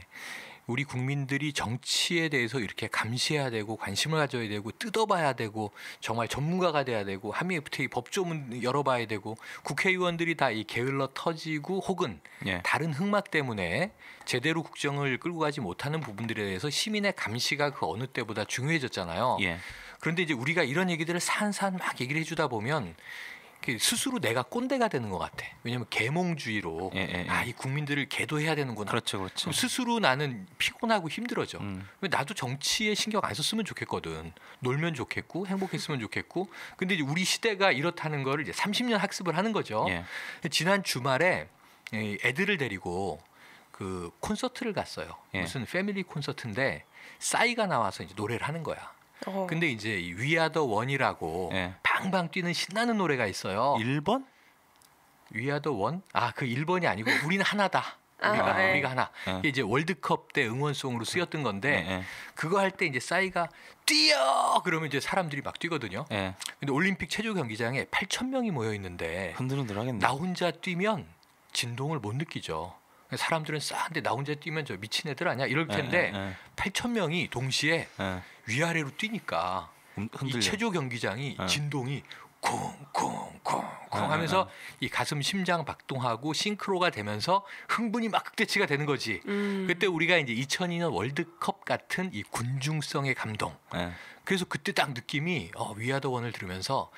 우리 국민들이 정치에 대해서 이렇게 감시해야 되고 관심을 가져야 되고 뜯어봐야 되고 정말 전문가가 돼야 되고 한미 FTA 법조문 열어봐야 되고 국회의원들이 다 이 게을러 터지고 혹은 다른 흑막 때문에 제대로 국정을 끌고 가지 못하는 부분들에 대해서 시민의 감시가 그 어느 때보다 중요해졌잖아요. 그런데 이제 우리가 이런 얘기들을 산산 막 얘기를 해주다 보면 스스로 내가 꼰대가 되는 것 같아. 왜냐하면 계몽주의로 이 국민들을 계도해야 되는구나. 그렇죠. 스스로 나는 피곤하고 힘들어져. 나도 정치에 신경 안 썼으면 좋겠거든. 놀면 좋겠고 행복했으면 좋겠고. 근데 이제 우리 시대가 이렇다는 거를 이제 30년 학습을 하는 거죠. 지난 주말에 애들을 데리고 그 콘서트를 갔어요. 무슨 패밀리 콘서트인데 싸이가 나와서 이제 노래를 하는 거야. 근데 이제 위아더 원이라고 방방 뛰는 신나는 노래가 있어요. 1번? 위아더 원? 그 1번이 아니고 우리는 하나다. 우리가 하나. 이게 이제 월드컵 때 응원송으로 쓰였던 건데 그거 할 때 이제 싸이가 뛰어 그러면 이제 사람들이 막 뛰거든요. 근데 올림픽 체조 경기장에 8,000명이 모여 있는데 흔들흔들하겠네. 나 혼자 뛰면 진동을 못 느끼죠. 사람들은 싸한데 나 혼자 뛰면 저 미친 애들 아니야 이럴 텐데 8,000명이 동시에 위아래로 뛰니까 이 체조 경기장이 진동이 쿵쿵쿵쿵 하면서 이 가슴 심장 박동하고 싱크로가 되면서 흥분이 막 극대치가 되는 거지. 그때 우리가 이제 2002년 월드컵 같은 이 군중성의 감동. 그래서 그때 딱 느낌이 위아더 원을 들으면서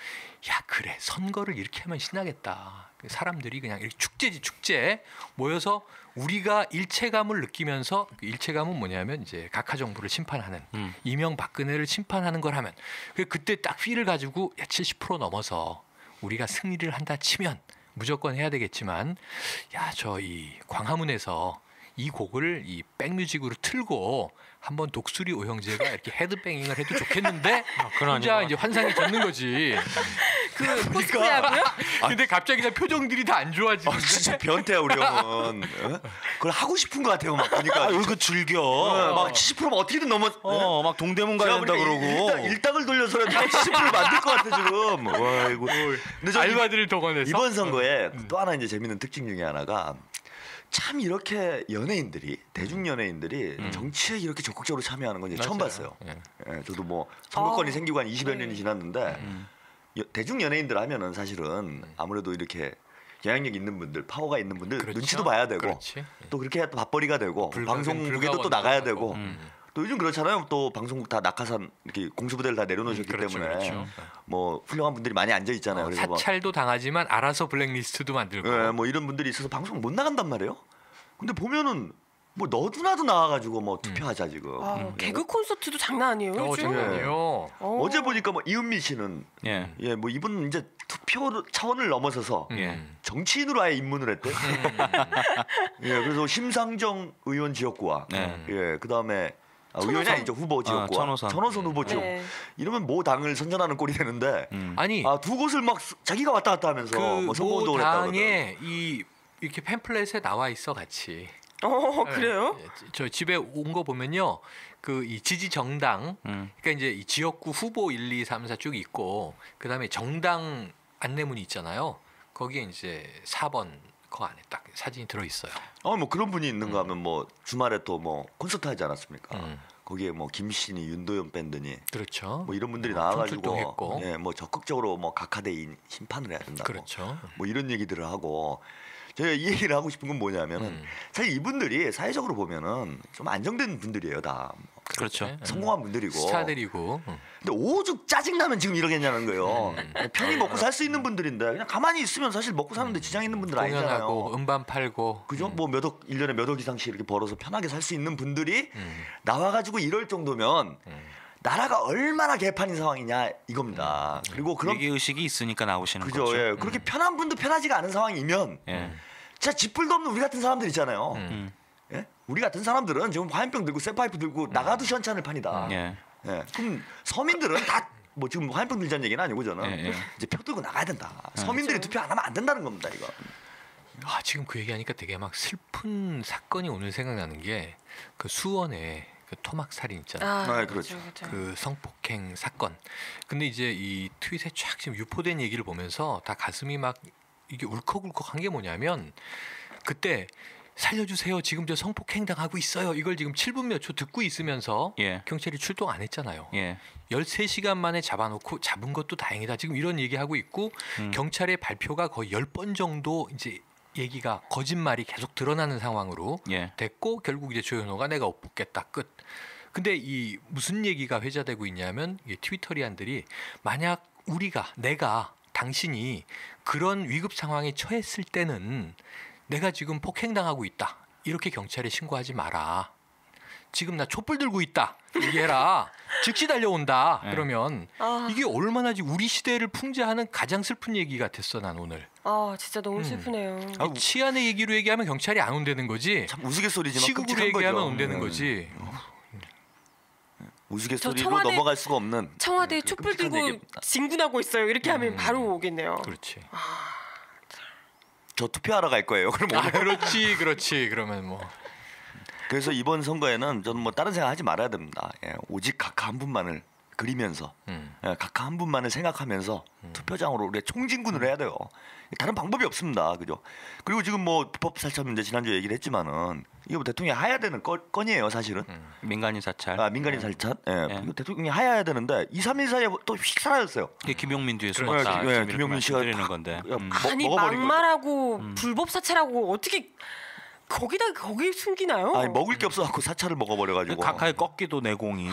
야 그래 선거를 이렇게 하면 신나겠다. 사람들이 그냥 이렇게 축제지 축제 모여서 우리가 일체감을 느끼면서 일체감은 뭐냐면 이제 각하 정부를 심판하는 이명박근혜를 심판하는 걸 하면 그때 딱 필을 가지고 70% 넘어서 우리가 승리를 한다 치면 무조건 해야 되겠지만 저 이 광화문에서 이 곡을 이 백뮤직으로 틀고 한번 독수리 오형제가 이렇게 헤드뱅잉을 해도 좋겠는데 혼자 이제 환상이 젖는 거지. 그 코스프레하고요? 근데 갑자기 표정들이 다 안 좋아지는데. 진짜 변태야 우리 형은. 그걸 하고 싶은 것 같아요. 막 보니까 이거 즐겨. 막 70%면 어떻게든 넘어. 막 동대문 가야 된다 그러고. 일당을 돌려서라도 70%를 만들 것 같아 지금. 와 이거. 근데 알바들을 동원해서 이번 선거에 또 하나 이제 재밌는 특징 중에 하나가. 참 이렇게 연예인들이 대중 연예인들이 정치에 이렇게 적극적으로 참여하는 건 이제 처음 봤어요. 저도 뭐 선거권이 생기고 한 20여 년이 지났는데 대중 연예인들 하면은 사실은 아무래도 이렇게 영향력 있는 분들, 파워가 있는 분들 눈치도 봐야 되고 또 그렇게 밥벌이가 되고 방송국에도 또 나가야 되고 또 요즘 그렇잖아요. 또 방송국 다 낙하산 이렇게 공수부대를 다 내려놓으셨기 때문에 뭐 훌륭한 분들이 많이 앉아 있잖아요. 그래서 사찰도 당하지만 알아서 블랙리스트도 만들고 뭐 이런 분들이 있어서 방송 못 나간단 말이에요. 근데 보면은 뭐 너도나도 나와가지고 뭐 투표하자 지금. 개그 콘서트도 장난 아니에요. 장난이에요. 어제 보니까 뭐 이은미 씨는 뭐 이분 이제 투표 차원을 넘어서서 정치인으로 아예 입문을 했대. 그래서 심상정 의원 지역구와 그다음에 의원이 아니죠 후보 지역구와 천호선 후보 지역. 이러면 모 당을 선전하는 꼴이 되는데 아니 두 곳을 막 자기가 왔다 갔다 하면서 뭐 선거운동을 했다거든. 당의 이 이렇게 팸플렛에 나와 있어 같이. 그래요? 네, 저 집에 온 거 보면요, 그 이 지지 정당, 그러니까 이제 이 지역구 후보 1, 2, 3, 4 쭉 있고, 그 다음에 정당 안내문이 있잖아요. 거기에 이제 4번 그 안에 딱 사진이 들어 있어요. 뭐 그런 분이 있는가 하면 뭐 주말에 또 뭐 콘서트 하지 않았습니까? 거기에 뭐 김신이, 윤도현 밴드니, 그렇죠. 뭐 이런 분들이 총출동했고. 나와가지고, 예, 뭐 적극적으로 뭐 각하대인 심판을 해야 된다. 그렇죠. 뭐 이런 얘기들을 하고. 제가 이 얘기를 하고 싶은 건 뭐냐면은 사실 이분들이 사회적으로 보면은 좀 안정된 분들이에요, 다. 그렇죠. 성공한 분들이고. 스타들이고. 근데 오죽 짜증나면 지금 이러겠냐는 거예요. 편히 먹고 살 수 있는 분들인데 그냥 가만히 있으면 사실 먹고 사는데 지장 있는 분들 공연하고 아니잖아요. 음반 팔고. 그죠? 뭐 몇 억, 1년에 몇 억 이상씩 이렇게 벌어서 편하게 살 수 있는 분들이 나와가지고 이럴 정도면 나라가 얼마나 개판인 상황이냐 이겁니다. 그리고 그런 위기 의식이 있으니까 나오시는 그죠? 거죠. 예. 그렇게 편한 분도 편하지가 않은 상황이면 예. 진짜 쥐뿔도 없는 우리 같은 사람들 있잖아요. 예? 우리 같은 사람들은 지금 화염병 들고 쇠파이프 들고 나가도 시원찮을 판이다. 예. 예. 그럼 서민들은 다 뭐 지금 화염병 들자는 얘기는 아니고 저는 예, 예. 이제 표 들고 나가야 된다. 서민들이 투표 안 하면 안 된다는 겁니다. 이거. 지금 그 얘기하니까 되게 막 슬픈 사건이 오늘 생각나는 게 그 수원에 그 토막 살인 있잖아요. 그렇죠. 그 성폭행 사건. 근데 이제 이 트윗에 쫙 지금 유포된 얘기를 보면서 다 가슴이 막 이게 울컥울컥한 게 뭐냐면 그때 살려주세요. 지금 저 성폭행 당하고 있어요. 이걸 지금 7분 몇 초 듣고 있으면서 예. 경찰이 출동 안 했잖아요. 예. 13시간 만에 잡아놓고 잡은 것도 다행이다. 지금 이런 얘기하고 있고 경찰의 발표가 거의 10번 정도 이제 얘기가 거짓말이 계속 드러나는 상황으로 예. 됐고 결국 이제 조현호가 내가 옷 벗겠다 끝. 근데 이 무슨 얘기가 회자되고 있냐면 이 트위터리안들이 만약 내가 당신이 그런 위급 상황에 처했을 때는 내가 지금 폭행당하고 있다. 이렇게 경찰에 신고하지 마라. 지금 나 촛불 들고 있다. 얘기해라. 즉시 달려온다. 그러면 이게 얼마나 우리 시대를 풍자하는 가장 슬픈 얘기가 됐어 난 오늘. 진짜 너무 슬프네요. 치안의 얘기로 얘기하면 경찰이 안 온다는 거지. 참 우스갯소리지만 시국으로 끔찍한 얘기하면 거죠. 온다는 거지. 우스갯소리로 청와대- 넘어갈 수가 없는 청와대에 그 촛불 끔찍한 들고 얘기입니다. 진군하고 있어요. 이렇게 하면 바로 오겠네요. 그렇지. 저 투표하러 갈 거예요. 그럼 오늘. 그렇지. 그러면 뭐. 그래서 이번 선거에는 저는 뭐 다른 생각 하지 말아야 됩니다. 예, 오직 각하 한 분만을 그리면서 예, 각하 한 분만을 생각하면서 투표장으로 우리가 총진군을 해야 돼요. 다른 방법이 없습니다. 그죠? 그리고 지금 뭐 불법 살처 문제 지난주에 얘기를 했지만은 이게 뭐 대통령이 하야 되는 건이에요, 사실은. 민간인 사찰. 민간인 살처. 이거 대통령이 하야 되는데 2, 3일 사이에 또 휙 사라졌어요. 이게 김용민 뒤에 그렇죠. 숨었다. 예, 지금 김용민 씨가 드리는 딱 건데. 아니 먹어버린 거죠. 막말하고 불법 사찰하고 어떻게 거기 숨기나요? 아니 먹을 게 없어갖고 사찰을 먹어버려가지고. 각하의 꺾기도 내공이.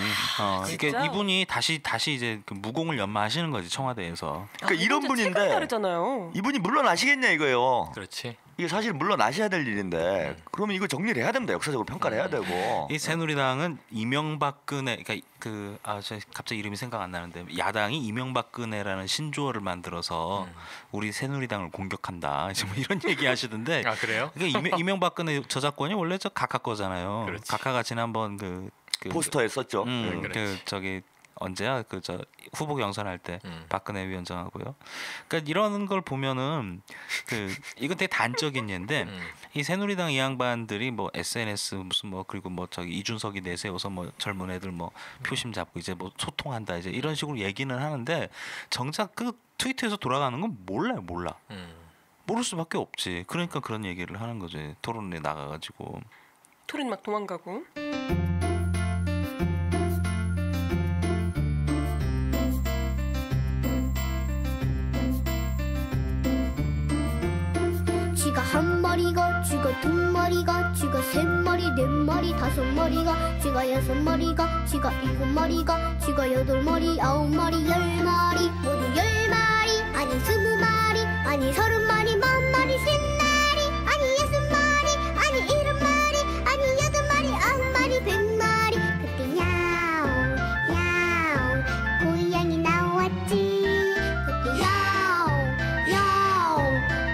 이게 진짜? 이분이 다시 이제 그 무공을 연마하시는 거지 청와대에서. 그러니까 이런 색깔이 분인데 다르잖아요. 이분이 물러나시겠냐 이거예요. 그렇지. 이게 사실 물러나셔야 될 일인데 그러면 이거 정리를 해야 됩니다. 역사적으로 평가를 해야 되고. 이 새누리당은 이명박근혜, 그러니까 저 갑자기 이름이 생각 안 나는데 야당이 이명박근혜라는 신조어를 만들어서 우리 새누리당을 공격한다. 이제 뭐 이런 얘기 하시던데. 그래요? 그러니까 이명박근혜 저작권이 원래 저 각하 거잖아요. 그렇지. 각하가 지난번 그 포스터에 썼죠. 그 저기 언제야 그 저 후보 경선할 때 박근혜 위원장하고요. 그러니까 이런 걸 보면은 그 이건 되게 단적인 예인데 이 새누리당 이 양반들이 뭐 SNS 무슨 뭐 그리고 뭐 저기 이준석이 내세워서 뭐 젊은 애들 뭐 표심 잡고 이제 뭐 소통한다 이제 이런 식으로 얘기는 하는데 정작 그 트위터에서 돌아가는 건 몰라. 모를 수밖에 없지. 그러니까 그런 얘기를 하는 거지. 토론에 나가가지고. 토린 막 도망가고. 쥐가 한 마리가 쥐가 두 마리가 쥐가 세 마리 네 마리 다섯 마리가 쥐가 여섯 마리가 쥐가 일곱 마리가 쥐가 여덟 마리 아홉 마리 열 마리 모두 열 마리 아니 스무 마리 아니 서른 마리 만 마리 십 마리 아니 여섯 마리 아니 일곱 마리 아니 여덟 마리 아홉 마리 백 마리 그때 야옹 야옹 고양이 나왔지 그때 야옹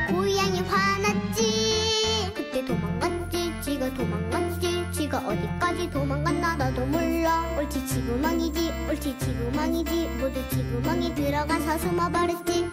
고양이 화났지 그때 도망갔지 쥐가 도망갔지 쥐가 어디까지 도망갔나 나도 몰라 옳지 지구망이지 옳지 지구망이지 모두 지구망이 들어가서 숨어버렸지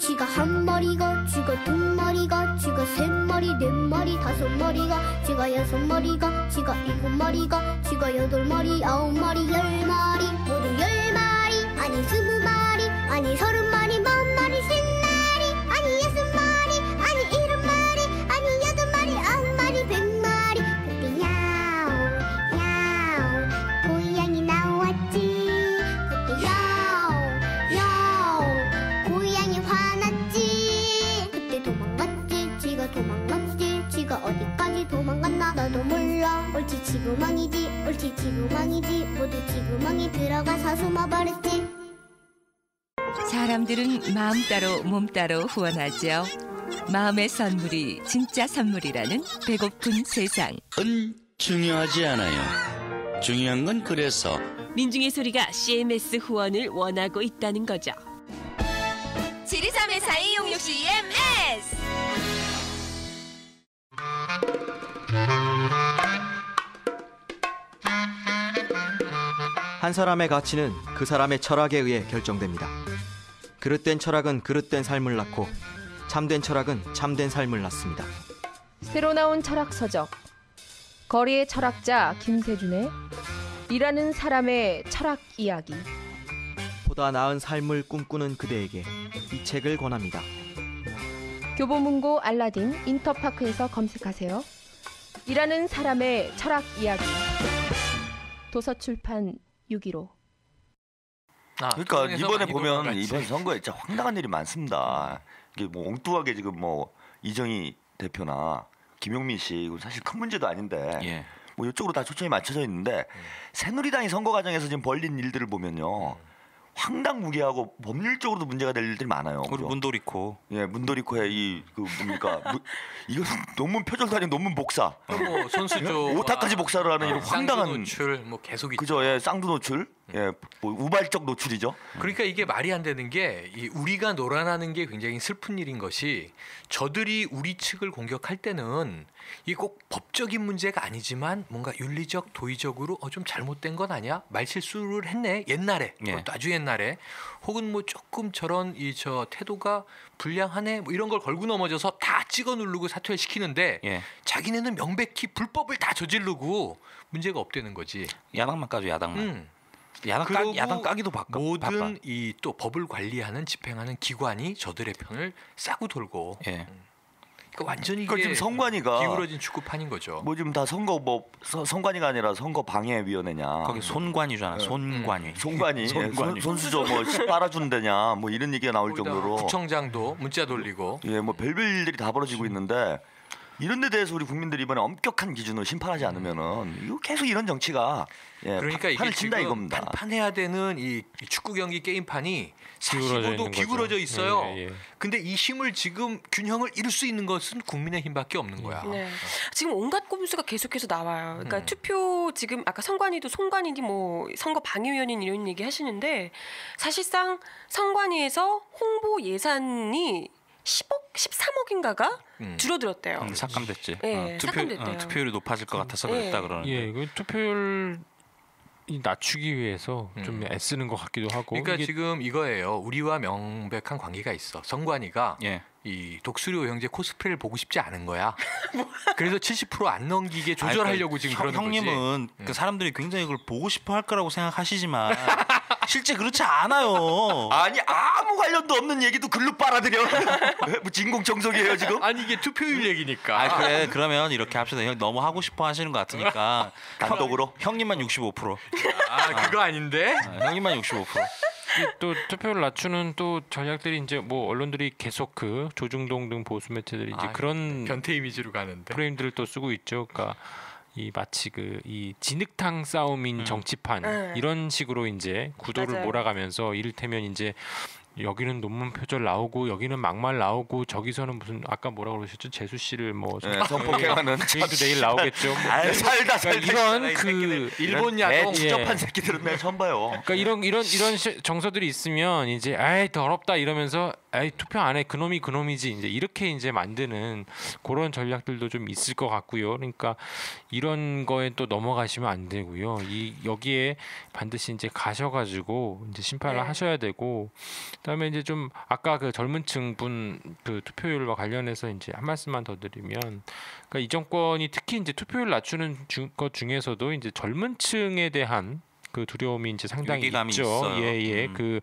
쥐가 한 머리가 쥐가 두 머리가 쥐가 세 머리 네 머리 다섯 머리가 쥐가 여섯 머리가 쥐가 일곱 머리가 쥐가 여덟 머리 아홉 머리 열 머리 모두 열 마리 아니 스무 마리 아니 서른 마리 마흔 마리 쉰 마리 아니 여섯 마리 아니 일곱 마리 아니 여덟 마리 아홉 마리 백 마리 그때 야옹 야옹 고양이 나왔지 그때 야옹 고양이 화났지 그때 도망갔지 쥐가 도망갔지 쥐가 어디까지 도망갔나 나도 몰라 옳지 지구망이지 옳지 지구망이지 모두 지구망이 들어가서 숨어버렸지 사람들은 마음 따로 몸 따로 후원하죠. 마음의 선물이 진짜 선물이라는 배고픈 세상. 은 중요하지 않아요. 중요한 건 그래서 민중의 소리가 CMS 후원을 원하고 있다는 거죠. 723-4266 CMS. 한 사람의 가치는 그 사람의 철학에 의해 결정됩니다. 그릇된 철학은 그릇된 삶을 낳고 참된 철학은 참된 삶을 낳습니다. 새로 나온 철학서적 거리의 철학자 김세준의 일하는 사람의 철학 이야기. 보다 나은 삶을 꿈꾸는 그대에게 이 책을 권합니다. 교보문고 알라딘 인터파크에서 검색하세요. 일하는 사람의 철학 이야기. 도서출판 615. 그러니까 이번에 보면 이번 선거에 진짜 황당한 일이 많습니다. 이게 뭐 엉뚱하게 지금 뭐 이정희 대표나 김용민 씨 이거 사실 큰 문제도 아닌데 뭐 이쪽으로 다 초점이 맞춰져 있는데 새누리당이 선거 과정에서 지금 벌린 일들을 보면요. 황당무계하고 법률적으로도 문제가 될 일들이 많아요. 우리 문도리코. 예, 문도리코의 이 그 뭡니까? 이거 논문 표절도 아닌 논문 복사. 뭐 선수조 오타까지 복사를 하는 이런 황당한 노출 뭐 계속 있죠. 그죠? 예, 쌍두 노출. 예, 뭐 우발적 노출이죠. 그러니까 이게 말이 안 되는 게 이 우리가 놀아나는 게 굉장히 슬픈 일인 것이 저들이 우리 측을 공격할 때는 이 꼭 법적인 문제가 아니지만 뭔가 윤리적 도의적으로 좀 잘못된 건 아니야? 말실수를 했네 옛날에 그것도 아주 옛날에 혹은 뭐 조금 저런 이 저 태도가 불량하네 뭐 이런 걸 걸고 넘어져서 다 찍어 누르고 사퇴를 시키는데 자기네는 명백히 불법을 다 저지르고 문제가 없다는 거지. 야당만 까죠 야당만. 야당 까기도 모든 이 또 법을 관리하는 집행하는 기관이 저들의 편을 싸고 돌고. 그러니까 완전히 이게 지금 선관위가 기울어진 축구판인 거죠. 뭐 지금 다 선거 뭐 선관위가 아니라 선거방해위원회냐. 거기 손관위잖아. 손관위. 손관위. 손수저 뭐 빨아주는 데냐. 뭐 이런 얘기가 나올 정도로. 구청장도 문자 돌리고. 예, 뭐 별별 일들이 다 벌어지고 있는데. 이런 데 대해서 우리 국민들이 이번에 엄격한 기준으로 심판하지 않으면은 이거 계속 이런 정치가 그러니까 이게 친다 지금 이겁니다. 판해야 되는 이 축구 경기 게임판이 45도 기울어져 있어요. 근데 이 힘을 지금 균형을 이룰 수 있는 것은 국민의힘밖에 없는 거야. 지금 온갖 꼼수가 계속해서 나와요. 그러니까 투표 지금 아까 선관위도 송관위니 뭐 선거 방해위원인 이런 얘기 하시는데 사실상 선관위에서 홍보 예산이 10억, 13억인가가 줄어들었대요. 삭감됐지. 삭감됐대요. 투표율이 높아질 것 같아서 그랬다 그러는데. 예, 그 투표율 낮추기 위해서 좀 애쓰는 것 같기도 하고. 그러니까 지금 이거예요. 우리와 명백한 관계가 있어. 선관위가 이 독수리 오형제 코스프레를 보고 싶지 않은 거야. 그래서 70% 안 넘기게 조절하려고 지금 그러는 거지. 형님은 그 사람들이 굉장히 그걸 보고 싶어 할 거라고 생각하시지만 실제 그렇지 않아요. 아니 아무 관련도 없는 얘기도 글로 빨아들여. 뭐 진공청소기예요 지금? 아니 이게 투표율 얘기니까. 아 그래 그러면 이렇게 합시다. 형 너무 하고 싶어 하시는 것 같으니까 단독으로 형님만 65%. 아 그거 아닌데? 형님만 65%. 또 투표를 낮추는 또 전략들이 이제 뭐 언론들이 계속 그 조중동 등 보수 매체들이 이제 그런 변태 이미지로 가는데 프레임들을 또 쓰고 있죠. 그러니까 이 마치 그 이 진흙탕 싸움인 정치판 이런 식으로 이제 구도를 몰아가면서 이를테면 이제 여기는 논문 표절 나오고 여기는 막말 나오고 저기서는 무슨 아까 뭐라 그러셨죠? 재수 씨를 뭐 성폭행하는 내일도 내일 나오겠죠. 뭐. 살다 이런 그 일본 야동 추접한 새끼들은 내가 처음 봐요. 그러니까 이런 정서들이 있으면 이제 아이 더럽다 이러면서 아이 투표 안 해 그놈이지 이제 이렇게 이제 만드는 그런 전략들도 좀 있을 것 같고요. 그러니까 이런 거에 또 넘어가시면 안 되고요. 이 여기에 반드시 이제 가셔가지고 이제 심판을 하셔야 되고. 그다음에 이제 좀 아까 그 젊은층 분 그 투표율과 관련해서 이제 한 말씀만 더 드리면, 그러니까 이 정권이 특히 이제 투표율 낮추는 것 중에서도 이제 젊은층에 대한 그 두려움이 이제 상당히 위기감이 있죠. 있어요. 예. 그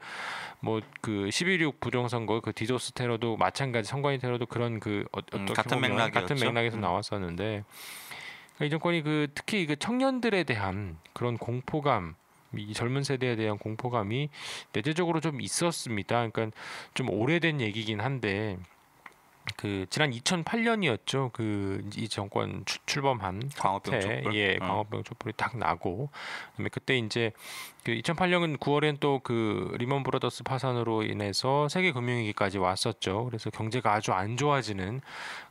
뭐 그 11.6 부정선거, 그 디도스 테러도 마찬가지, 선관위 테러도 그런 그 같은 맥락이었죠. 같은 맥락에서 나왔었는데, 그러니까 이 정권이 그 특히 그 청년들에 대한 그런 공포감, 이 젊은 세대에 대한 공포감이 내재적으로 좀 있었습니다. 그러니까 좀 오래된 얘기긴 한데, 그 지난 2008년이었죠. 그 이 정권 출범한 광우병 촛불. 예, 광우병 촛불이 딱 나고, 그다음에 그때 이제 그 2008년 9월엔 또 그 리먼 브라더스 파산으로 인해서 세계 금융위기까지 왔었죠. 그래서 경제가 아주 안 좋아지는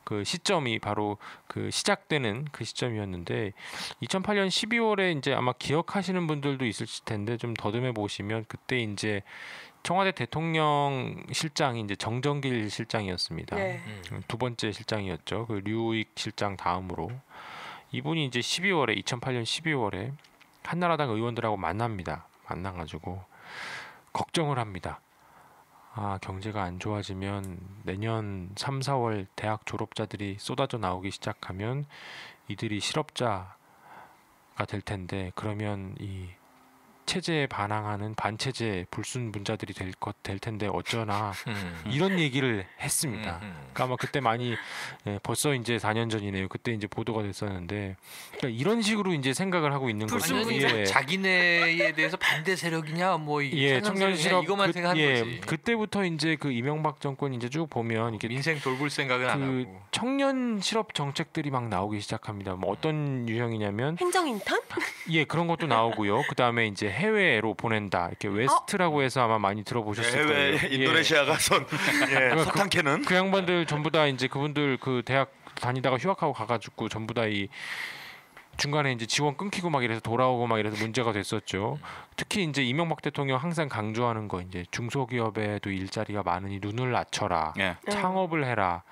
그 시점이 바로 그 시작되는 그 시점이었는데, 2008년 12월에 이제 아마 기억하시는 분들도 있을 텐데 좀 더듬해 보시면, 그때 이제 청와대 대통령 실장이 이제 정정길 실장이었습니다. 네. 두 번째 실장이었죠. 그 류익 실장 다음으로 이분이 이제 2008년 12월에 한나라당 의원들하고 만납니다. 만나가지고 걱정을 합니다. 아, 경제가 안 좋아지면 내년 3, 4월 대학 졸업자들이 쏟아져 나오기 시작하면 이들이 실업자가 될 텐데, 그러면 이 체제에 반항하는 반체제 불순분자들이 될 텐데 어쩌나 이런 얘기를 했습니다. 그러니까 아마 그때 많이 벌써 이제 4년 전이네요. 그때 이제 보도가 됐었는데, 그러니까 이런 식으로 이제 생각을 하고 있는 거죠. 예. 자기네에 대해서 반대 세력이냐 뭐 예, 청년 실업 이것만 생각하는 거지. 그때부터 이제 그 이명박 정권 이제 쭉 보면 이게 민생 돌볼 생각은 안 그 하고 청년 실업 정책들이 막 나오기 시작합니다. 뭐 어떤 유형이냐면 행정 인턴? 예, 그런 것도 나오고요. 그다음에 이제 해외로 보낸다. 이렇게 웨스트라고 해서 아마 많이 들어보셨을 해외 거예요. 인도네시아 가서 석탄 캐는 그 양반들 전부 다 이제 그분들 그 대학 다니다가 휴학하고 가가지고 전부 다 이 중간에 이제 지원 끊기고 막 이래서 돌아오고 막 이래서 문제가 됐었죠. 특히 이제 이명박 대통령 항상 강조하는 거, 이제 중소기업에도 일자리가 많으니 눈을 낮춰라, 창업을 해라.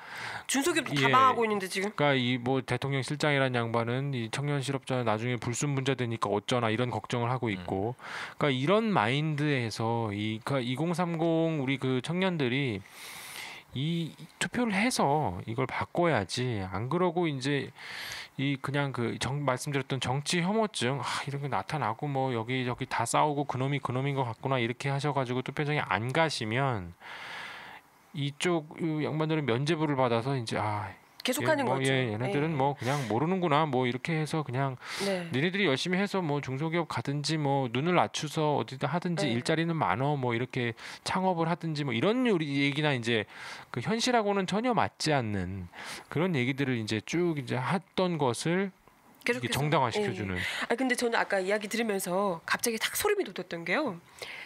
중소기업도 다 망하고 있는데 지금. 그러니까 이 뭐 대통령 실장이라는 양반은 이 청년 실업자 나중에 불순분자 되니까 어쩌나 이런 걱정을 하고 있고, 그러니까 이런 마인드에서 그러니까 2030 우리 그 청년들이 이 투표를 해서 이걸 바꿔야지, 안 그러고 이제 이 그냥 그 말씀드렸던 정치 혐오증 이런 게 나타나고 뭐 여기저기 다 싸우고 그놈이 그놈인 것 같구나 이렇게 하셔가지고 투표장에 안 가시면 이쪽 양반들은 면죄부를 받아서 이제 계속하는 거죠. 얘네들은 뭐 그냥 모르는구나 뭐 이렇게 해서 그냥 니네들이 열심히 해서 뭐 중소기업 가든지 뭐 눈을 낮춰서 어디다 하든지 일자리는 많어 뭐 이렇게 창업을 하든지 뭐 이런 얘기나 이제 그 현실하고는 전혀 맞지 않는 그런 얘기들을 이제 쭉 이제 했던 것을 정당화시켜주는. 근데 저는 아까 이야기 들으면서 갑자기 탁 소름이 돋았던 게요.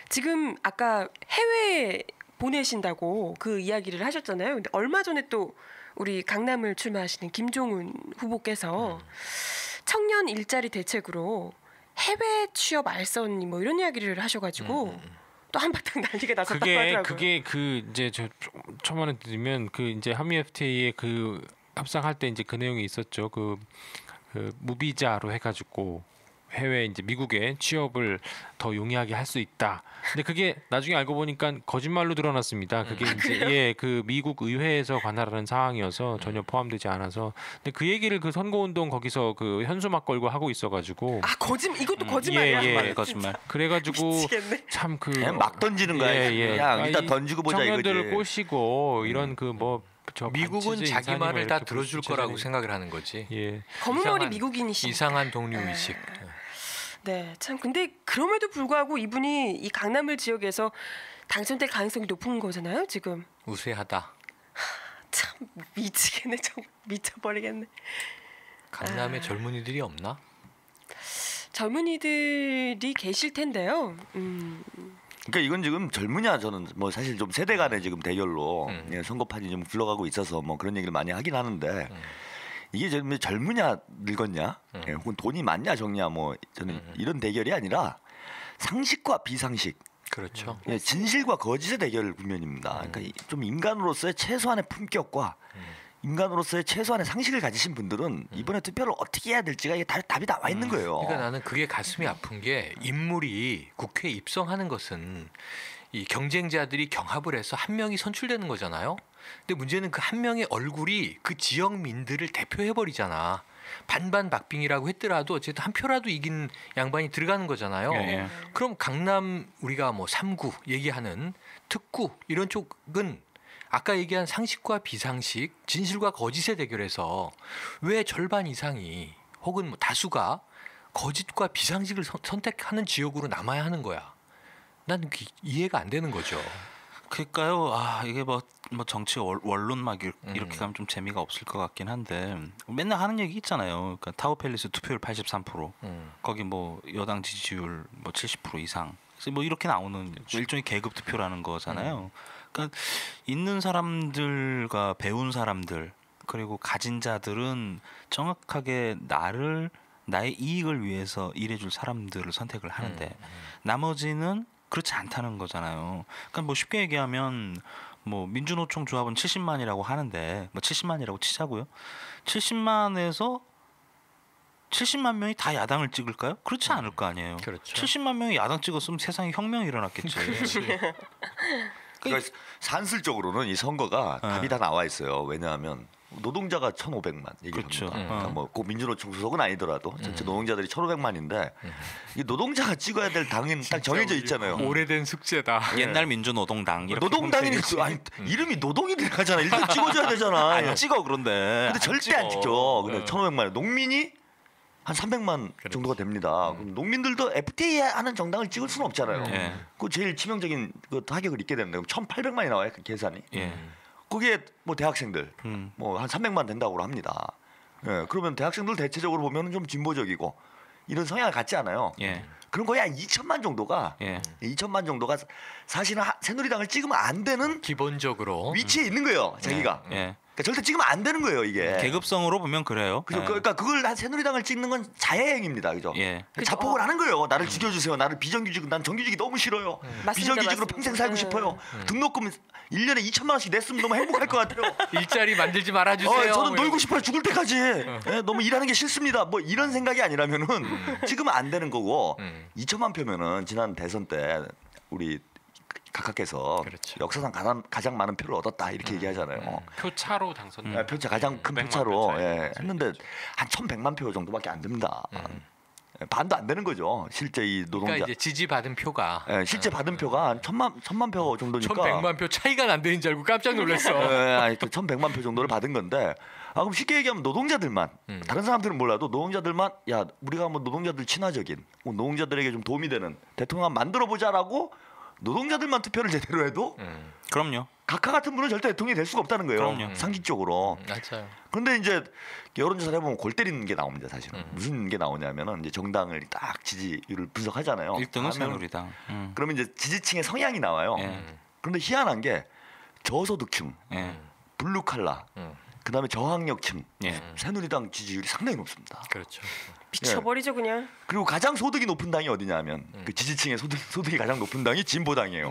지금 아까 해외 보내신다고 그 이야기를 하셨잖아요. 근데 얼마 전에 또 우리 강남을 출마하시는 김종훈 후보께서 청년 일자리 대책으로 해외 취업 알선 뭐 이런 이야기를 하셔가지고 또 한바탕 난리가 났었다고 하더라고요. 그게 그 이제 저 초반에 드리면 그 이제 한미 FTA에 그 협상할 때 이제 그 내용이 있었죠. 그 무비자로 해가지고 해외 이제 미국에 취업을 더 용이하게 할 수 있다. 근데 그게 나중에 알고 보니까 거짓말로 드러났습니다. 그게 이제 그 미국 의회에서 관할하는 사항이어서 전혀 포함되지 않아서. 근데 그 얘기를 그 선거운동 거기서 그 현수막 걸고 하고 있어가지고. 이것도 거짓말이야. 거짓말. 그래가지고 참 그냥 막 던지는 거야. 그냥 일단 던지고 보자 이거지. 청년들을 꼬시고 이런 그 뭐. 미국은 자기 말을 다 들어줄 거라고 생각을 하는 거지. 검은 머리 미국인이시. 이상한 동료 의식. 네, 참 근데 그럼에도 불구하고 이분이 이 강남을 지역에서 당선될 가능성이 높은 거잖아요, 지금. 우세하다. 참 미치겠네, 정말 미쳐버리겠네. 강남에 젊은이들이 없나? 젊은이들이 계실 텐데요. 그러니까 이건 지금 젊으냐 저는 뭐 사실 좀 세대 간의 지금 대결로 선거판이 좀 굴러가고 있어서 뭐 그런 얘기를 많이 하긴 하는데 이게 젊으냐 늙었냐 혹은 돈이 많냐 적냐 뭐 저는 이런 대결이 아니라 상식과 비상식, 그렇죠. 진실과 거짓의 대결 국면입니다. 그러니까 좀 인간으로서의 최소한의 품격과 인간으로서의 최소한의 상식을 가지신 분들은 이번에 투표를 어떻게 해야 될지가 이게 답이 나와 있는 거예요. 그러니까 나는 그게 가슴이 아픈 게 인물이 국회에 입성하는 것은 이 경쟁자들이 경합을 해서 한 명이 선출되는 거잖아요. 근데 문제는 그 한 명의 얼굴이 그 지역민들을 대표해 버리잖아. 반반 박빙이라고 했더라도 어쨌든 한 표라도 이긴 양반이 들어가는 거잖아요. 예. 그럼 강남 우리가 뭐 3구 얘기하는 특구 이런 쪽은 아까 얘기한 상식과 비상식, 진실과 거짓의 대결에서 왜 절반 이상이 혹은 뭐 다수가 거짓과 비상식을 선택하는 지역으로 남아야 하는 거야. 난 이해가 안 되는 거죠. 그러니까요. 이게 뭐 정치 원론 막 이렇게 가면 좀 재미가 없을 것 같긴 한데 맨날 하는 얘기 있잖아요. 그러니까 타워팰리스 투표율 83%, 거기 뭐 여당 지지율 뭐 70% 이상. 그래서 뭐 이렇게 나오는 일종의 계급 투표라는 거잖아요. 그러니까 있는 사람들과 배운 사람들 그리고 가진 자들은 정확하게 나의 이익을 위해서 일해줄 사람들을 선택을 하는데 나머지는 그렇지 않다는 거잖아요. 그러니까 뭐 쉽게 얘기하면 뭐 민주노총 조합은 70만이라고 하는데 뭐 70만이라고 치자고요. 70만에서 70만 명이 다 야당을 찍을까요? 그렇지 않을 거 아니에요. 그렇죠. 70만 명이 야당 찍었으면 세상에 혁명이 일어났겠지. 그러니까 산술적으로는 이 선거가 답이 다 나와 있어요. 왜냐하면 노동자가 1,500만 얘기를 그렇죠. 합니다. 그러니까 뭐 꼭 민주노총 소속은 아니더라도 전체 노동자들이 1,500만인데 이 노동자가 찍어야 될 당은 딱 정해져 있잖아요. 오래된 숙제다. 옛날 민주노동당 이렇게 노동당이 아니 이름이 노동이 들어가잖아. 일단 찍어줘야 되잖아. 안 찍어 그런데. 근데 절대 안 찍죠. 근데 1,500만 농민이 한 300만 정도가 됩니다. 그럼 농민들도 FTA 하는 정당을 찍을 수는 없잖아요. 그 제일 치명적인 그 타격을 입게 됩니다. 그럼 1,800만이 나와요. 그 계산이. 거기에 뭐 대학생들 뭐 한 300만 된다고 합니다. 그러면 대학생들 대체적으로 보면 좀 진보적이고 이런 성향을 갖지 않아요. 그럼 거의 한 2천만 정도가 2천만 정도가 사실은 새누리당을 찍으면 안 되는 기본적으로 위치에 있는 거예요. 자기가. 그러니까 절대 찍으면 안 되는 거예요, 이게. 계급성으로 보면 그래요. 그죠? 그러니까 그걸 한 새누리당을 찍는 건 자해행입니다, 그죠? 자폭을 하는 거예요. 나를 죽여주세요. 나를 비정규직, 난 정규직이 너무 싫어요. 비정규직으로 평생 살고 싶어요. 등록금 1년에 2천만 원씩 냈으면 너무 행복할 것 같아요. 일자리 만들지 말아주세요. 저는 놀고 싶어요, 죽을 때까지. 너무 일하는 게 싫습니다. 뭐 이런 생각이 아니라면은 찍으면 안 되는 거고 2천만 표면은 지난 대선 때 우리 각하께서 역사상 가장 많은 표를 얻었다 이렇게 얘기하잖아요. 표차로 당선. 표차 가장 큰 표차로 했는데 한 1,100만 표 정도밖에 안 됩니다. 반도 안 되는 거죠. 실제 이 노동자. 그러니까 이제 지지 받은 표가. 실제 받은 표가 한 1,000만 표 정도니까. 1,100만 표 차이가 안 되는 줄 알고 깜짝 놀랐어. 1,100만 표 정도를 받은 건데. 그럼 쉽게 얘기하면 노동자들만 다른 사람들은 몰라도 노동자들만 야 우리가 뭐 노동자들 친화적인 노동자들에게 좀 도움이 되는 대통령 만들어 보자라고. 노동자들만 투표를 제대로 해도 그럼요. 각하 같은 분은 절대 대통령이 될 수가 없다는 거예요. 그럼요. 상식적으로. 맞아요. 그런데 이제 여론조사를 해보면 골 때리는 게 나옵니다. 사실은 무슨 게 나오냐면은 이제 정당을 딱 지지율을 분석하잖아요. 1등은 새누리당. 그러면 이제 지지층의 성향이 나와요. 그런데 희한한 게 저소득층, 블루 칼라, 그다음에 저학력층, 새누리당 지지율이 상당히 높습니다. 그렇죠. 미쳐버리죠 그냥. 그리고 가장 소득이 높은 당이 어디냐면 그 지지층의 소득이 가장 높은 당이 진보당이에요.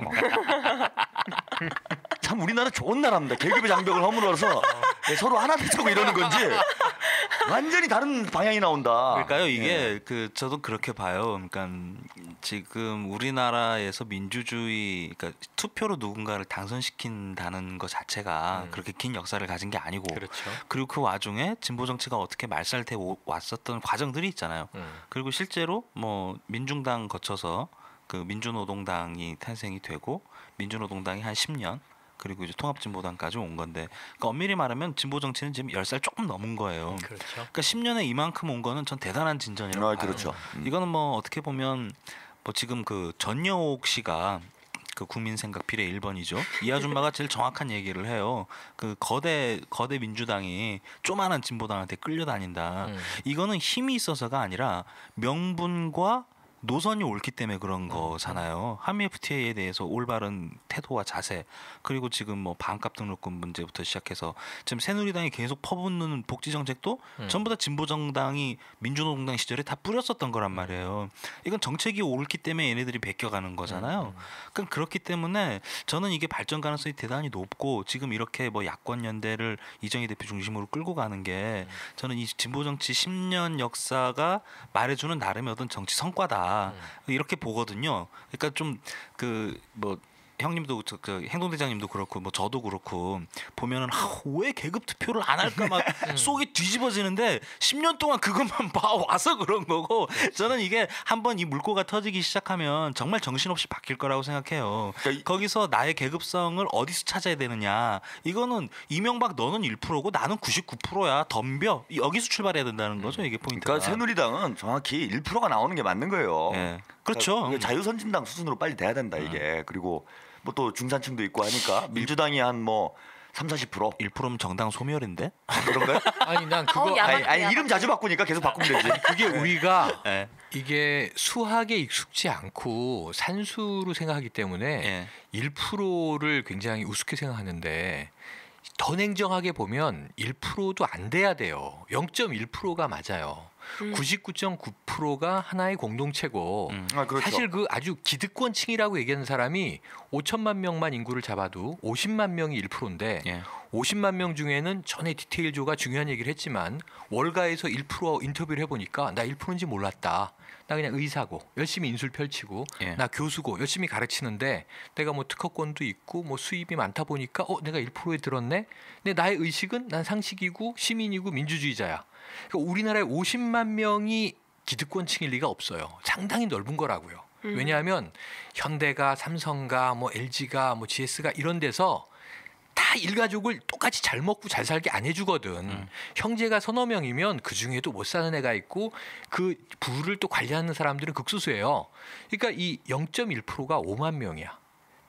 참 우리나라 좋은 나라입니다. 계급의 장벽을 허물어서 서로 하나 되자고 이러는 건지 완전히 다른 방향이 나온다. 그러니까요. 이게 저도 그렇게 봐요. 그러니까 지금 우리나라에서 민주주의, 그러니까 투표로 누군가를 당선시킨다는 것 자체가 그렇게 긴 역사를 가진 게 아니고, 그렇죠. 그리고 그 와중에 진보 정치가 어떻게 말살돼 왔었던 과정들이 있잖아요. 그리고 실제로 뭐 민중당 거쳐서 그 민주노동당이 탄생이 되고 민주노동당이 한 10년 그리고 이제 통합진보당까지 온 건데, 그러니까 엄밀히 말하면 진보 정치는 지금 10살 조금 넘은 거예요. 그렇죠. 그러니까 10년에 이만큼 온 거는 전 대단한 진전이라고 봐요. 그렇죠. 이거는 뭐 어떻게 보면 뭐 지금 그 전여옥 씨가 그 국민생각 비례 1번이죠. 이 아줌마가 제일 정확한 얘기를 해요. 그 거대 민주당이 조만한 진보당한테 끌려다닌다. 이거는 힘이 있어서가 아니라 명분과 노선이 옳기 때문에 그런 거잖아요. 한미 FTA에 대해서 올바른 태도와 자세, 그리고 지금 뭐 반값 등록금 문제부터 시작해서 지금 새누리당이 계속 퍼붓는 복지 정책도 전부 다 진보 정당이 민주노동당 시절에 다 뿌렸었던 거란 말이에요. 이건 정책이 옳기 때문에 얘네들이 베껴가는 거잖아요. 그러니까 그렇기 때문에 저는 이게 발전 가능성이 대단히 높고, 지금 이렇게 뭐 야권 연대를 이정희 대표 중심으로 끌고 가는 게 저는 이 진보 정치 10년 역사가 말해주는 나름의 어떤 정치 성과다. 이렇게 보거든요. 그러니까 좀 그 뭐 형님도 그 행동대장님도 그렇고 뭐 저도 그렇고 보면은 왜 계급 투표를 안 할까 막 속이 뒤집어지는데 10년 동안 그것만 봐와서 그런 거고 저는 이게 한번 이 물꼬가 터지기 시작하면 정말 정신없이 바뀔 거라고 생각해요. 그러니까 거기서 나의 계급성을 어디서 찾아야 되느냐 이거는 이명박 너는 1%고 나는 99%야 덤벼 여기서 출발해야 된다는 거죠. 이게 포인트가. 그러니까 새누리당은 정확히 1%가 나오는 게 맞는 거예요. 네. 그렇죠. 그러니까 자유선진당 수준으로 빨리 돼야 된다 이게. 그리고 뭐 또 중산층도 있고 하니까 민주당이 한 뭐 30-40% 1%면 정당 소멸인데? 그런가요? 아니 난 그거 아니 이름 자주 바꾸니까 계속 바꾸면 되지. 그게 우리가 네. 이게 수학에 익숙지 않고 산수로 생각하기 때문에 1%를 굉장히 우습게 생각하는데 더 냉정하게 보면 1%도 안 돼야 돼요. 0.1%가 맞아요. 99.9%가 하나의 공동체고 그렇죠. 사실 그 아주 기득권층이라고 얘기하는 사람이 5천만 명만 인구를 잡아도 50만 명이 1%인데 50만 명 중에는 전에 디테일조가 중요한 얘기를 했지만 월가에서 1% 인터뷰를 해보니까 나 1%인지 몰랐다. 나 그냥 의사고 열심히 인술 펼치고 나 교수고 열심히 가르치는데 내가 뭐 특허권도 있고 뭐 수입이 많다 보니까 내가 1%에 들었네. 근데 나의 의식은 난 상식이고 시민이고 민주주의자야. 그러니까 우리나라에 50만 명이 기득권층일 리가 없어요. 상당히 넓은 거라고요. 왜냐하면 현대가 삼성가 뭐 LG가 뭐 GS가 이런 데서 다 일가족을 똑같이 잘 먹고 잘 살게 안 해주거든. 형제가 서너 명이면 그 중에도 못 사는 애가 있고 그 부를 또 관리하는 사람들은 극소수예요. 그러니까 이 0.1%가 5만 명이야.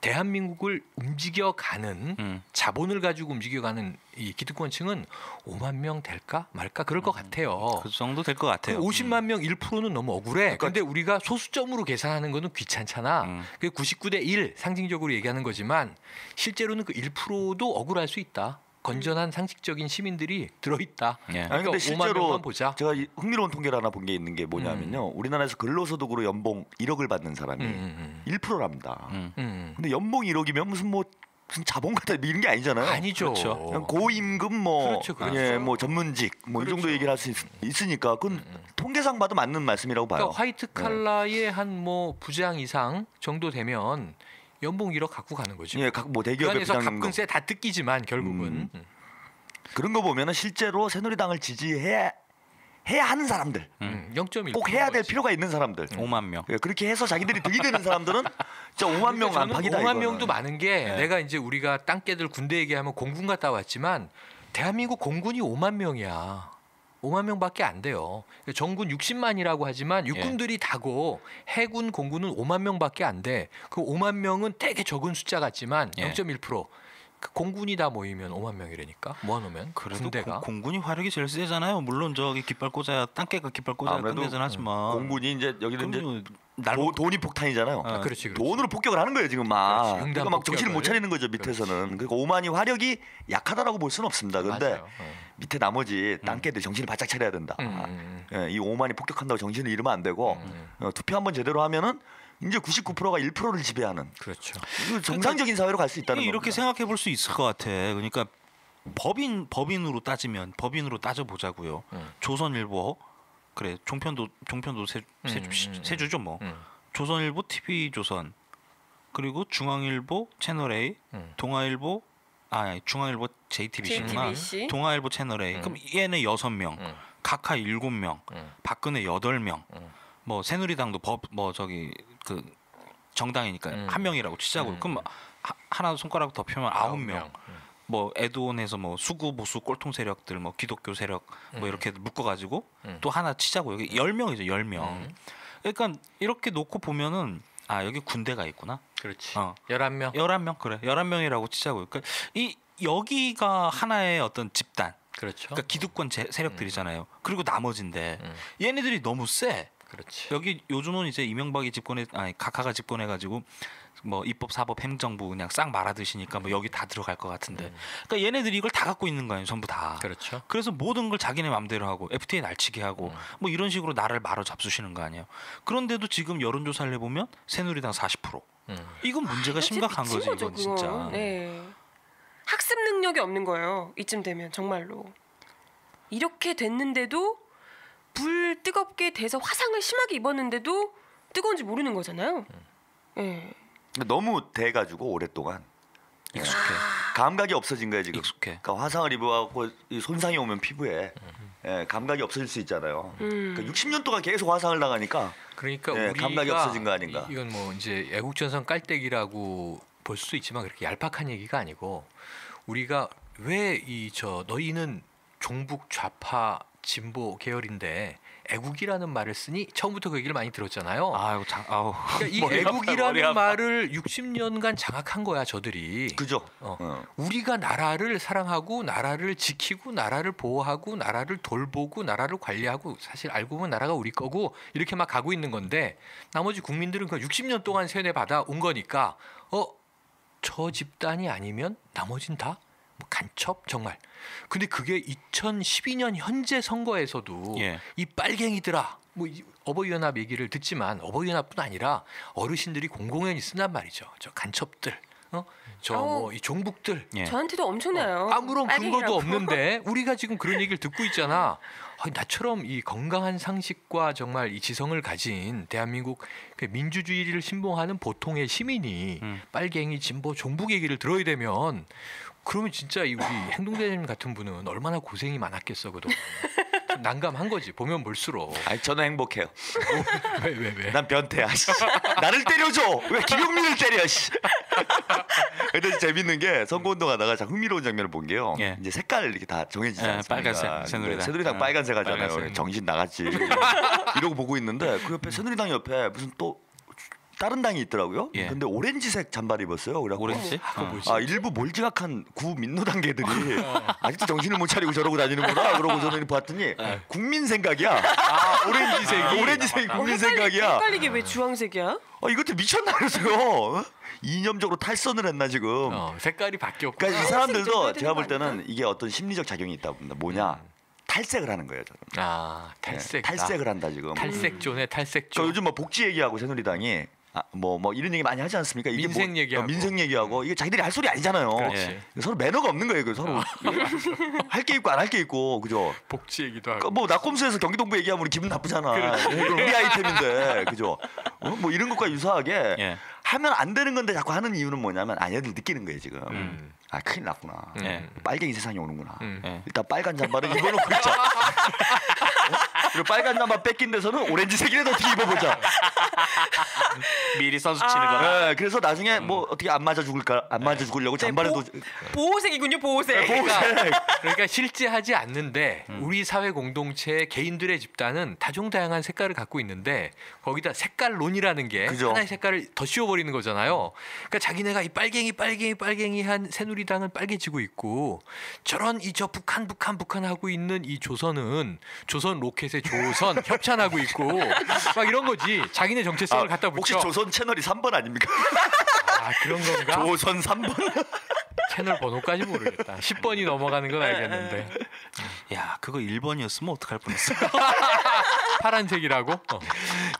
대한민국을 움직여가는 자본을 가지고 움직여가는 이 기득권층은 5만 명 될까 말까 그럴 것 같아요. 그 정도 될 것 같아요. 50만 명 1%는 너무 억울해. 그런데 우리가 소수점으로 계산하는 거는 귀찮잖아. 그게 99대 1 상징적으로 얘기하는 거지만 실제로는 그 1%도 억울할 수 있다. 건전한 상식적인 시민들이 들어있다. 아니 그러니까 근데 5만 실제로 명만 보자. 제가 흥미로운 통계를 하나 본 게 있는 게 뭐냐면요. 우리나라에서 근로소득으로 연봉 1억을 받는 사람이 1%랍니다. 근데 연봉 1억이면 무슨 자본가다 이런 게 아니잖아요. 아니죠. 그렇죠. 그냥 고임금 뭐 그렇죠. 뭐 전문직 뭐 이 정도 얘기를 할 수 있으니까 그건 통계상 봐도 맞는 말씀이라고 봐요. 그러니까 화이트 칼라의 한 뭐 부장 이상 정도 되면 연봉 1억 갖고 가는 거죠. 예, 뭐 대기업의 부장에서 갑근세 다 뜯기지만 결국은 그런 거 보면은 실제로 새누리당을 지지해야 하는 사람들, 0.1% 꼭 해야 될 필요가 있는 사람들, 5만 명. 예, 그렇게 해서 자기들이 득이 되는 사람들은 진짜 5만 명 안팎이다. 5만 명도 많은 게 내가 이제 우리가 땅개들 군대 얘기하면 공군 갔다 왔지만 대한민국 공군이 5만 명이야. 5만 명밖에 안 돼요. 정군 60만이라고 하지만 육군들이 다고 해군 공군은 5만 명밖에 안 돼. 그 5만 명은 되게 적은 숫자 같지만 0.1%. 그 공군이 다 모이면 5만 명이라니까 모아놓으면 그래도 군대가 공군이 화력이 제일 세잖아요. 물론 저기 깃발 꽂아야 땅개가 깃발 꽂아야 끝내전 하지만 공군이 이제 여기는 이제 뭐 돈이 폭탄이잖아요. 그렇지. 돈으로 폭격을 하는 거예요 지금 막. 그렇지. 그러니까 막 정신을 못 차리는 거죠 밑에서는. 그러니까 5만이 화력이 약하다라고 볼 수는 없습니다. 그런데 밑에 나머지 땅개들 정신을 바짝 차려야 된다. 이 5만이 폭격한다고 정신을 잃으면 안 되고 투표 한번 제대로 하면은 이제 99%가 1%를 지배하는. 그렇죠. 정상적인 사회로 갈 수 있다는 이렇게 겁니다. 생각해 볼 수 있을 것 같아. 그러니까 법인으로 따지면 법인으로 따져 보자고요. 조선일보 그래 종편도 세주죠 뭐. 조선일보, TV조선 그리고 중앙일보 채널 A, 동아일보 중앙일보 JTBC구나. 동아일보 채널 A. 그럼 얘네 6명, 각하 7명, 박근혜 8명. 뭐 새누리당도 그 정당이니까 한 명이라고 치자고. 그럼 하나 손가락 더 펴면 9명. 뭐 에드온에서 뭐 수구 보수 꼴통 세력들 뭐 기독교 세력 뭐 이렇게 묶어 가지고 또 하나 치자고. 여기 10명이죠. 10명. 그러니까 이렇게 놓고 보면은 여기 군대가 있구나. 그렇지. 11명 그래. 11명이라고 치자고. 그러니까 여기가 하나의 어떤 집단. 그렇죠. 그러니까 기득권 세력들이잖아요. 그리고 나머지인데 얘네들이 너무 세. 그렇지. 여기 요즘은 이제 이명박이 각하가 집권해가지고 뭐 입법, 사법, 행정부 그냥 싹 말아드시니까 뭐 여기 다 들어갈 것 같은데. 그러니까 얘네들이 이걸 다 갖고 있는 거예요, 전부 다. 그렇죠. 그래서 모든 걸 자기네 맘대로 하고 FTA 날치기 하고 뭐 이런 식으로 나를 말아 잡수시는 거 아니에요. 그런데도 지금 여론조사를 해보면 새누리당 40%. 이건 문제가 심각한 거지, 이건 진짜. 네. 학습 능력이 없는 거예요. 이쯤 되면 정말로. 이렇게 됐는데도 불 뜨겁게 돼서 화상을 심하게 입었는데도 뜨거운지 모르는 거잖아요. 네. 너무 돼가지고 오랫동안 익숙해. 감각이 없어진 거예요 지금. 익숙해. 그러니까 화상을 입어갖고 손상이 오면 피부에 감각이 없어질 수 있잖아요. 그러니까 60년 동안 계속 화상을 당하니까 그러니까 우리가 감각이 없어진 거 아닌가. 이건 뭐 이제 애국전선 깔때기라고 볼 수도 있지만 그렇게 얄팍한 얘기가 아니고 우리가 왜 너희는 종북 좌파 진보 계열인데 애국이라는 말을 쓰니 처음부터 그 얘기를 많이 들었잖아요. 그러니까 이 애국이라는 말을 60년간 장악한 거야 저들이. 그죠. 우리가 나라를 사랑하고 나라를 지키고 나라를 보호하고 나라를 돌보고 나라를 관리하고 사실 알고 보면 나라가 우리 거고 이렇게 막 가고 있는 건데 나머지 국민들은 그 60년 동안 세뇌받아 온 거니까 저 집단이 아니면 나머진 다 뭐 간첩 정말. 근데 그게 2012년 현재 선거에서도 이 빨갱이들아 뭐 어버이연합 얘기를 듣지만 어버이연합뿐 아니라 어르신들이 공공연히 쓴단 말이죠. 저 간첩들, 이 종북들. 저한테도 엄청나요. 아무런 근거도 빨갱이라고. 없는데 우리가 지금 그런 얘기를 듣고 있잖아. 나처럼 이 건강한 상식과 정말 이 지성을 가진 대한민국 민주주의를 신봉하는 보통의 시민이 빨갱이, 진보, 종북 얘기를 들어야 되면 그러면 진짜 우리 행동대장님 같은 분은 얼마나 고생이 많았겠어 그동안. 난감한 거지 보면 볼수록. 아니 저는 행복해요. 왜? 난 변태야. 나를 때려줘. 왜 김용민을 때려? 근데 재밌는 게 선거운동하다가 참 흥미로운 장면을 본 게요. 이제 색깔 이렇게 다 정해지지 않습니까? 빨간색 새누리당. 새누리당 빨간색 하잖아요. 빨간색. 정신 나갔지. 이러고 보고 있는데 그 옆에 새누리당 옆에 무슨 또 다른 당이 있더라고요. 근데 오렌지색 잠바를 입었어요. 그래서 오렌지? 일부 몰지각한 구민노당계들이 아직도 정신을 못 차리고 저러고 다니는구나. 그러고 저는 봤더니 국민 생각이야. 오렌지색이 국민 생각이야. 헷갈리게 왜 주황색이야? 이것도 미쳤나 그래서요. 이념적으로 탈선을 했나 지금. 색깔이 바뀌었고. 그러니까 이 사람들도 제가 볼 때는 이게 어떤 심리적 작용이 있다 봅니다. 뭐냐? 탈색을 하는 거예요. 저는. 탈색. 탈색을 한다 지금. 탈색조네 탈색조. 그러니까 요즘 뭐 복지 얘기하고 새누리당이 뭐 이런 얘기 많이 하지 않습니까? 이게 민생 얘기하고. 민생 얘기하고 이게 자기들이 할 소리 아니잖아요. 서로 매너가 없는 거예요. 서로 할 게 있고 안 할 게 있고 그죠? 복지 얘기도 하고. 뭐 낙검수에서 경기동부 얘기하면 우리 기분 나쁘잖아. 그럼 우리 아이템인데 그죠? 뭐 이런 것과 유사하게 하면 안 되는 건데 자꾸 하는 이유는 뭐냐면 얘들 느끼는 거예요 지금. 큰일 났구나. 빨갱이 세상이 오는구나. 일단 빨간 잠바를 입어놓고 있자. 그리고 빨간 잠바 뺏긴 데서는 오렌지색이라도 어떻게 입어보자. 미리 선수 치는 거다. 그래서 나중에 뭐 어떻게 안 맞아 죽으려고 잠바를 보호색이군요. 보호색. 그러니까 실제하지 않는데 우리 사회 공동체 개인들의 집단은 다종다양한 색깔을 갖고 있는데 거기다 색깔론이라는 게 하나의 색깔을 더 씌워버리는 거잖아요. 그러니까 자기네가 이 빨갱이 한 새누리당은 빨개지고 있고 저런 저 북한 하고 있는 이 조선은 조선 로켓의 조선 협찬하고 있고 막 이런 거지. 자기네 정체성을 갖다 붙여. 혹시 조선 채널이 3번 아닙니까? 그런 건가? 조선 3번. 채널 번호까지 모르겠다. 10번이 넘어가는 건 알겠는데. 야, 그거 1번이었으면 어떡할 뻔했어. 파란색이라고?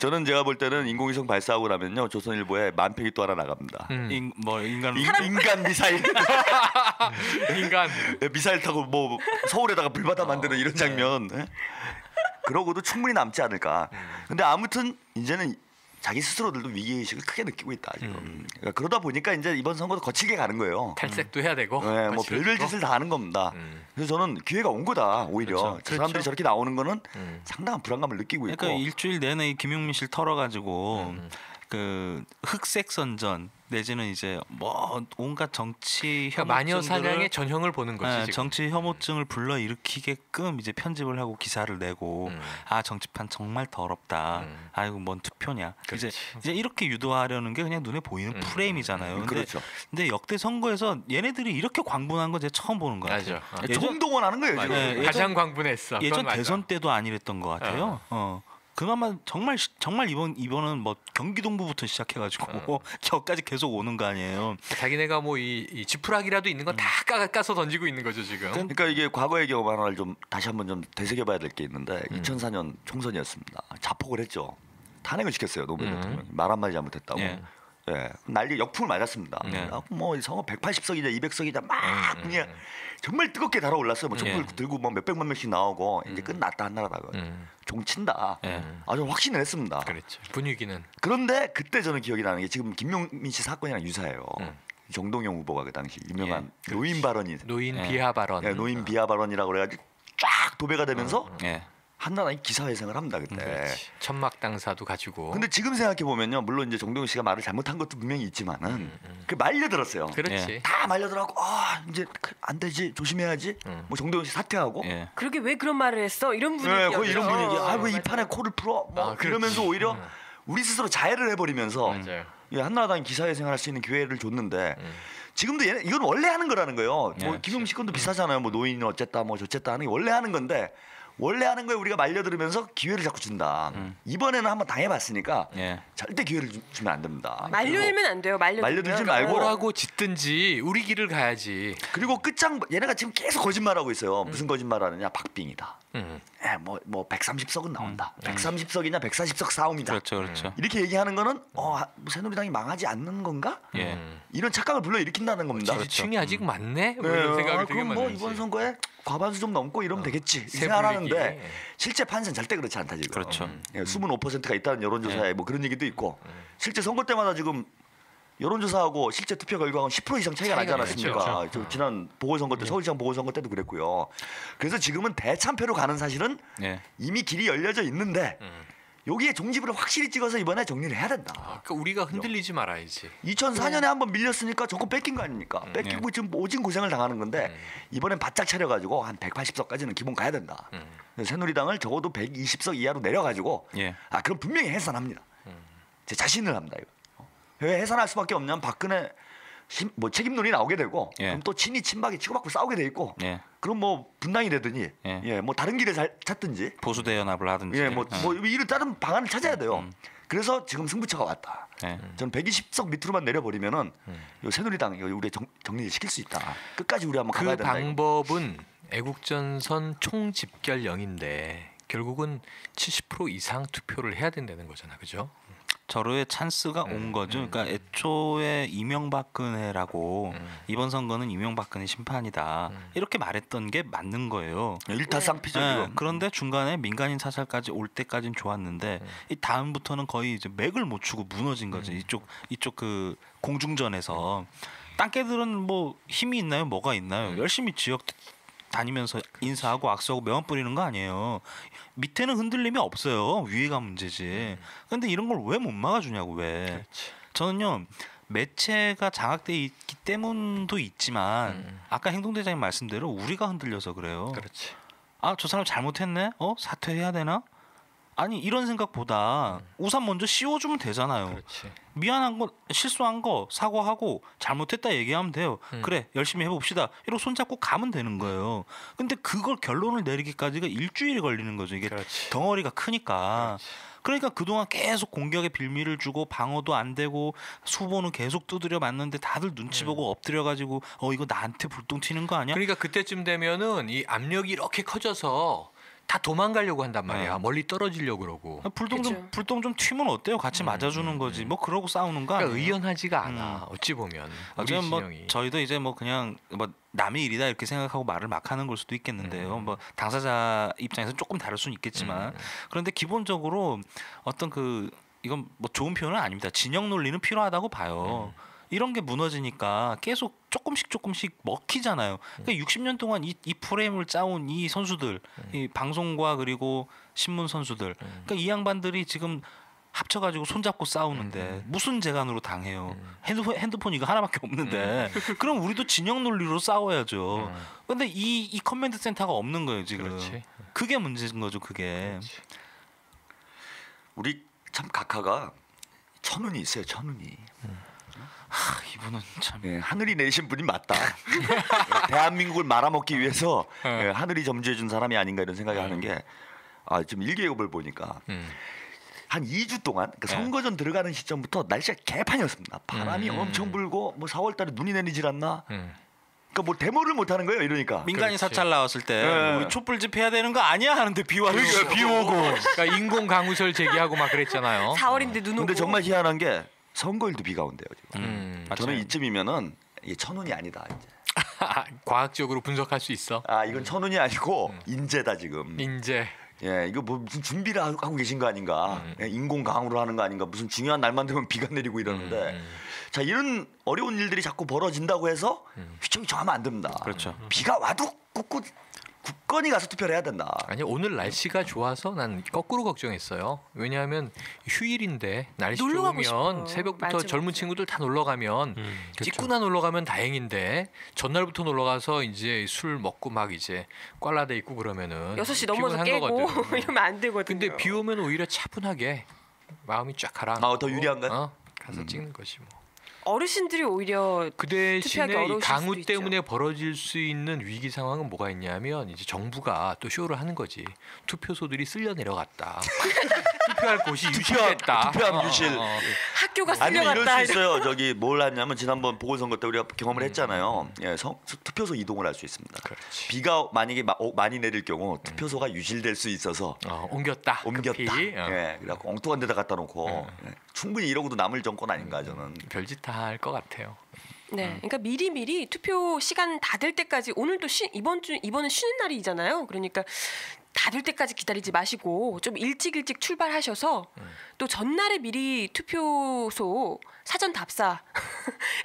저는 제가 볼 때는 인공위성 발사하고 나면요 조선일보에 만팩이 또 하나 나갑니다. 인간 미사일. 미사일 타고 뭐 서울에다가 불바다 만드는 이런 장면. 그러고도 충분히 남지 않을까. 근데 아무튼 이제는 자기 스스로들도 위기의식을 크게 느끼고 있다 지금. 그러니까 그러다 보니까 이제 이번 선거도 거칠게 가는 거예요. 탈색도 해야 되고. 뭐 별별 짓을 다 하는 겁니다. 그래서 저는 기회가 온 거다 오히려. 그 사람들이 저렇게 나오는 거는 상당한 불안감을 느끼고 있고. 그러니까 일주일 내내 김용민 씨를 털어가지고 그 흑색 선전 내지는 이제 뭐 온갖 정치 혐오증들을 마녀 사냥의 전형을 보는 거지. 지금. 정치 혐오증을 불러 일으키게끔 이제 편집을 하고 기사를 내고 정치판 정말 더럽다. 아이고 뭔 투표냐. 이제 이렇게 유도하려는 게 그냥 눈에 보이는 프레임이잖아요. 근데 역대 선거에서 얘네들이 이렇게 광분한 건 제가 처음 보는 것 같아요. 총동원하는 거예요 지금. 가장 광분했어. 예전 대선 때도 아니랬던 것 같아요. 그나마 정말 이번은 뭐 경기동부부터 시작해가지고 저까지 계속 오는 거 아니에요. 자기네가 뭐 이 지푸라기라도 있는 건 다 까서 던지고 있는 거죠 지금. 그러니까 이게 과거의 경험 하나를 좀 다시 한번 좀 되새겨봐야 될 게 있는데 2004년 총선이었습니다. 자폭을 했죠. 탄핵을 시켰어요 노무현 대통령이. 말 한마디 잘못했다고. 예, 난리 역풍을 맞았습니다. 뭐 선거 180석이자 200석이자 막 그냥 정말 뜨겁게 달아올랐어요. 뭐 촛불 들고 뭐 몇백만 명씩 나오고 이제 끝났다 한나라다가 종친다. 아주 확신을 했습니다. 그렇죠. 분위기는. 그런데 그때 저는 기억이 나는 게 지금 김용민 씨 사건이랑 유사해요. 정동영 후보가 그 당시 유명한 노인 발언이 노인 비하 발언. 노인 비하 발언이라고 그래가지고 쫙 도배가 되면서 한나라당이 기사회생을 합니다 그때. 천막 당사도 가지고. 근데 지금 생각해 보면요, 물론 이제 정동영 씨가 말을 잘못한 것도 분명히 있지만은 그 말려들었어요. 그렇지. 다 말려들었고 이제 안 되지, 조심해야지. 뭐 정동영 씨 사퇴하고. 그러게 왜 그런 말을 했어? 이런 분위기. 거의 이런 분위기. 왜 이 판에 코를 풀어? 뭐 이러면서 오히려 우리 스스로 자해를 해버리면서 한나라당이 기사회생할 수 있는 기회를 줬는데. 지금도 이건 원래 하는 거라는 거예요. 뭐 김용민 씨 건도 비슷하잖아요. 뭐 노인은 어쨌다, 뭐 저쨌다 하는 게 원래 하는 건데. 원래 하는 거에 우리가 말려들으면서 기회를 자꾸 준다. 이번에는 한번 당해봤으니까 절대 기회를 주면 안 됩니다. 말려들면 안 돼요. 말려들지 말고 뭐라고 짓든지 우리 길을 가야지. 그리고 끝장 얘네가 지금 계속 거짓말하고 있어요. 무슨 거짓말하느냐? 박빙이다. 뭐 130석은 나온다. 130석이냐 140석 싸움이다. 그렇죠. 이렇게 얘기하는 거는 새누리당이 망하지 않는 건가? 이런 착각을 불러일으킨다는 겁니다. 지지층이 아직 많네. 뭐 이런 생각이 되게 그럼 뭐 이번 선거에 과반수 좀 넘고 이러면 되겠지 생각하는데 실제 판세는 절대 그렇지 않다 지금. 그렇죠. 숨은 5%가 있다는 여론조사에 뭐 그런 얘기도 있고 실제 선거 때마다 지금 여론조사하고 실제 투표 결과는 10% 이상 차이가 나지 않았습니까? 그렇죠. 지난 보궐선거 때 서울시장 보궐선거 때도 그랬고요. 그래서 지금은 대참패로 가는 사실은 이미 길이 열려져 있는데 여기에 종지부를 확실히 찍어서 이번에 정리를 해야 된다. 그러니까 우리가 흔들리지 말아야지. 2004년에 한번 밀렸으니까 조금 뺏긴 거 아닙니까? 뺏기고 지금 오진 고생을 당하는 건데 이번엔 바짝 차려가지고 한 180석까지는 기본 가야 된다. 새누리당을 적어도 120석 이하로 내려가지고 그럼 분명히 해산합니다. 제 자신을 합니다. 이거. 왜 해산할 수밖에 없냐면 박근혜 뭐 책임론이 나오게 되고 그럼 또 친이 친박이 치고받고 싸우게 돼 있고 그럼 뭐 분당이 되더니 뭐 다른 길을 찾든지 보수 대연합을 하든지 뭐 이런 다른 방안을 찾아야 돼요. 그래서 지금 승부처가 왔다. 저는 120석 밑으로만 내려버리면은 요 새누리당 우리 정리를 시킬 수 있다. 끝까지 우리 한번 가봐야 된다. 그 방법은 애국전선 총집결령인데 결국은 70% 이상 투표를 해야 된다는 거잖아, 그죠? 절호의 찬스가 온 거죠. 그러니까 애초에 이명박근혜라고 이번 선거는 이명박근혜 심판이다 이렇게 말했던 게 맞는 거예요. 일타쌍피죠. 그런데 중간에 민간인 사찰까지 올 때까지는 좋았는데 이 다음부터는 거의 이제 맥을 못 추고 무너진 거죠. 이쪽 그 공중전에서 땅개들은 뭐 힘이 있나요? 뭐가 있나요? 열심히 지역 다니면서 인사하고 악수하고 명함 뿌리는 거 아니에요. 밑에는 흔들림이 없어요. 위에가 문제지. 근데 이런 걸 왜 못 막아주냐고 왜. 그렇지. 저는요. 매체가 장악돼 있기 때문도 있지만 아까 행동대장님 말씀대로 우리가 흔들려서 그래요. 그렇지. 저 사람 잘못했네? 사퇴해야 되나? 아니 이런 생각보다 우선 먼저 씌워주면 되잖아요. 그렇지. 미안한 거 실수한 거 사과하고 잘못했다 얘기하면 돼요. 그래 열심히 해봅시다. 이러고 손잡고 가면 되는 거예요. 근데 그걸 결론을 내리기까지가 일주일이 걸리는 거죠. 이게 그렇지. 덩어리가 크니까. 그렇지. 그러니까 그동안 계속 공격에 빌미를 주고 방어도 안 되고 후보는 계속 두드려 맞는데 다들 눈치 보고 엎드려가지고 이거 나한테 불똥 튀는 거 아니야? 그러니까 그때쯤 되면은 이 압력이 이렇게 커져서 다 도망가려고 한단 말이야. 멀리 떨어지려고 그러고. 불똥 좀 튀면 어때요? 같이 맞아주는 거지. 뭐 그러고 싸우는 거 아니에요? 그러니까 의연하지가 않아. 어찌 보면. 어쩌면 뭐 저희도 이제 뭐 그냥 뭐 남의 일이다 이렇게 생각하고 말을 막 하는 걸 수도 있겠는데요. 뭐 당사자 입장에서 조금 다를 수는 있겠지만 그런데 기본적으로 어떤 이건 뭐 좋은 표현은 아닙니다. 진영 논리는 필요하다고 봐요. 이런 게 무너지니까 계속 조금씩 먹히잖아요. 그러니까 60년 동안 이 프레임을 짜온 이 선수들, 이 방송과 그리고 신문 선수들, 그러니까 이 양반들이 지금 합쳐가지고 손잡고 싸우는데 무슨 재간으로 당해요. 핸드폰 이거 하나밖에 없는데 그럼 우리도 진영 논리로 싸워야죠. 근데 이 커맨드 센터가 없는 거예요 지금. 그렇지. 그게 문제인 거죠. 그게. 그렇지. 우리 참 각하가 천운이 있어요. 천운이. 이분은 참 하늘이 내신 분이 맞다. 대한민국을 말아먹기 위해서 하늘이 점주해 준 사람이 아닌가 이런 생각을 하는 게 지금 일기예보를 보니까 한 2주 동안 선거 전 들어가는 시점부터 날씨가 개판이었습니다. 바람이 엄청 불고 뭐 4월 달에 눈이 내리질 않나. 그러니까 뭐 데모를 못 하는 거예요. 이러니까. 민간인 사찰 나왔을 때 우리 촛불 집회해야 되는 거 아니야 하는데 비 와서 비 오고. 그러니까 인공 강우설 제기하고 막 그랬잖아요. 4월인데 눈 오고. 근데 정말 희한한 게 선거일도 비가 온대요 지금. 저는 이쯤이면은 이게 천운이 아니다 이제. 과학적으로 분석할 수 있어. 이건 천운이 아니고 인재다 지금. 인재. 예, 이거 뭐 무슨 준비를 하고 계신 거 아닌가? 예, 인공 강우를 하는 거 아닌가? 무슨 중요한 날만 되면 비가 내리고 이러는데, 자 이런 어려운 일들이 자꾸 벌어진다고 해서 휘청휘청하면 안 됩니다. 그렇죠. 비가 와도 굳건히 가서 투표를 해야 된다. 아니 오늘 날씨가 좋아서 난 거꾸로 걱정했어요. 왜냐하면 휴일인데 날씨 좋으면 새벽부터 맞아. 젊은 친구들 다 놀러 가면 찍구나 놀러 가면 다행인데 전날부터 놀러 가서 이제 술 먹고 막 이제 꽐라돼 있고 그러면은 6시 넘어서 깨고 이러면 안 되거든요. 근데 비 오면 오히려 차분하게 마음이 쫙 가라앉고 더 유리한가요? 가서 찍는 것이 뭐. 어르신들이 오히려 그 대신에 이 강우 수도 때문에 있죠. 벌어질 수 있는 위기 상황은 뭐가 있냐면 이제 정부가 또 쇼를 하는 거지. 투표소들이 쓸려 내려갔다. 투표할 곳이 유실됐다. 투표함 유실. 학교가 아니면 쓸려갔다. 이럴 수 있어요. 저기 뭘 하냐면 지난번 보궐선거 때 우리가 경험을 했잖아요. 예, 투표소 이동을 할 수 있습니다. 그렇지. 비가 만약에 많이 내릴 경우 투표소가 유실될 수 있어서 옮겼다. 예, 그래갖고 엉뚱한 데다 갖다 놓고 예, 충분히 이러고도 남을 정권 아닌가 저는. 별짓 다 할 것 같아요. 네, 그러니까 미리 투표 시간 다 될 때까지 오늘도 이번은 쉬는 날이잖아요. 그러니까 다 될 때까지 기다리지 마시고 좀 일찍 출발하셔서 또 전날에 미리 투표소 사전 답사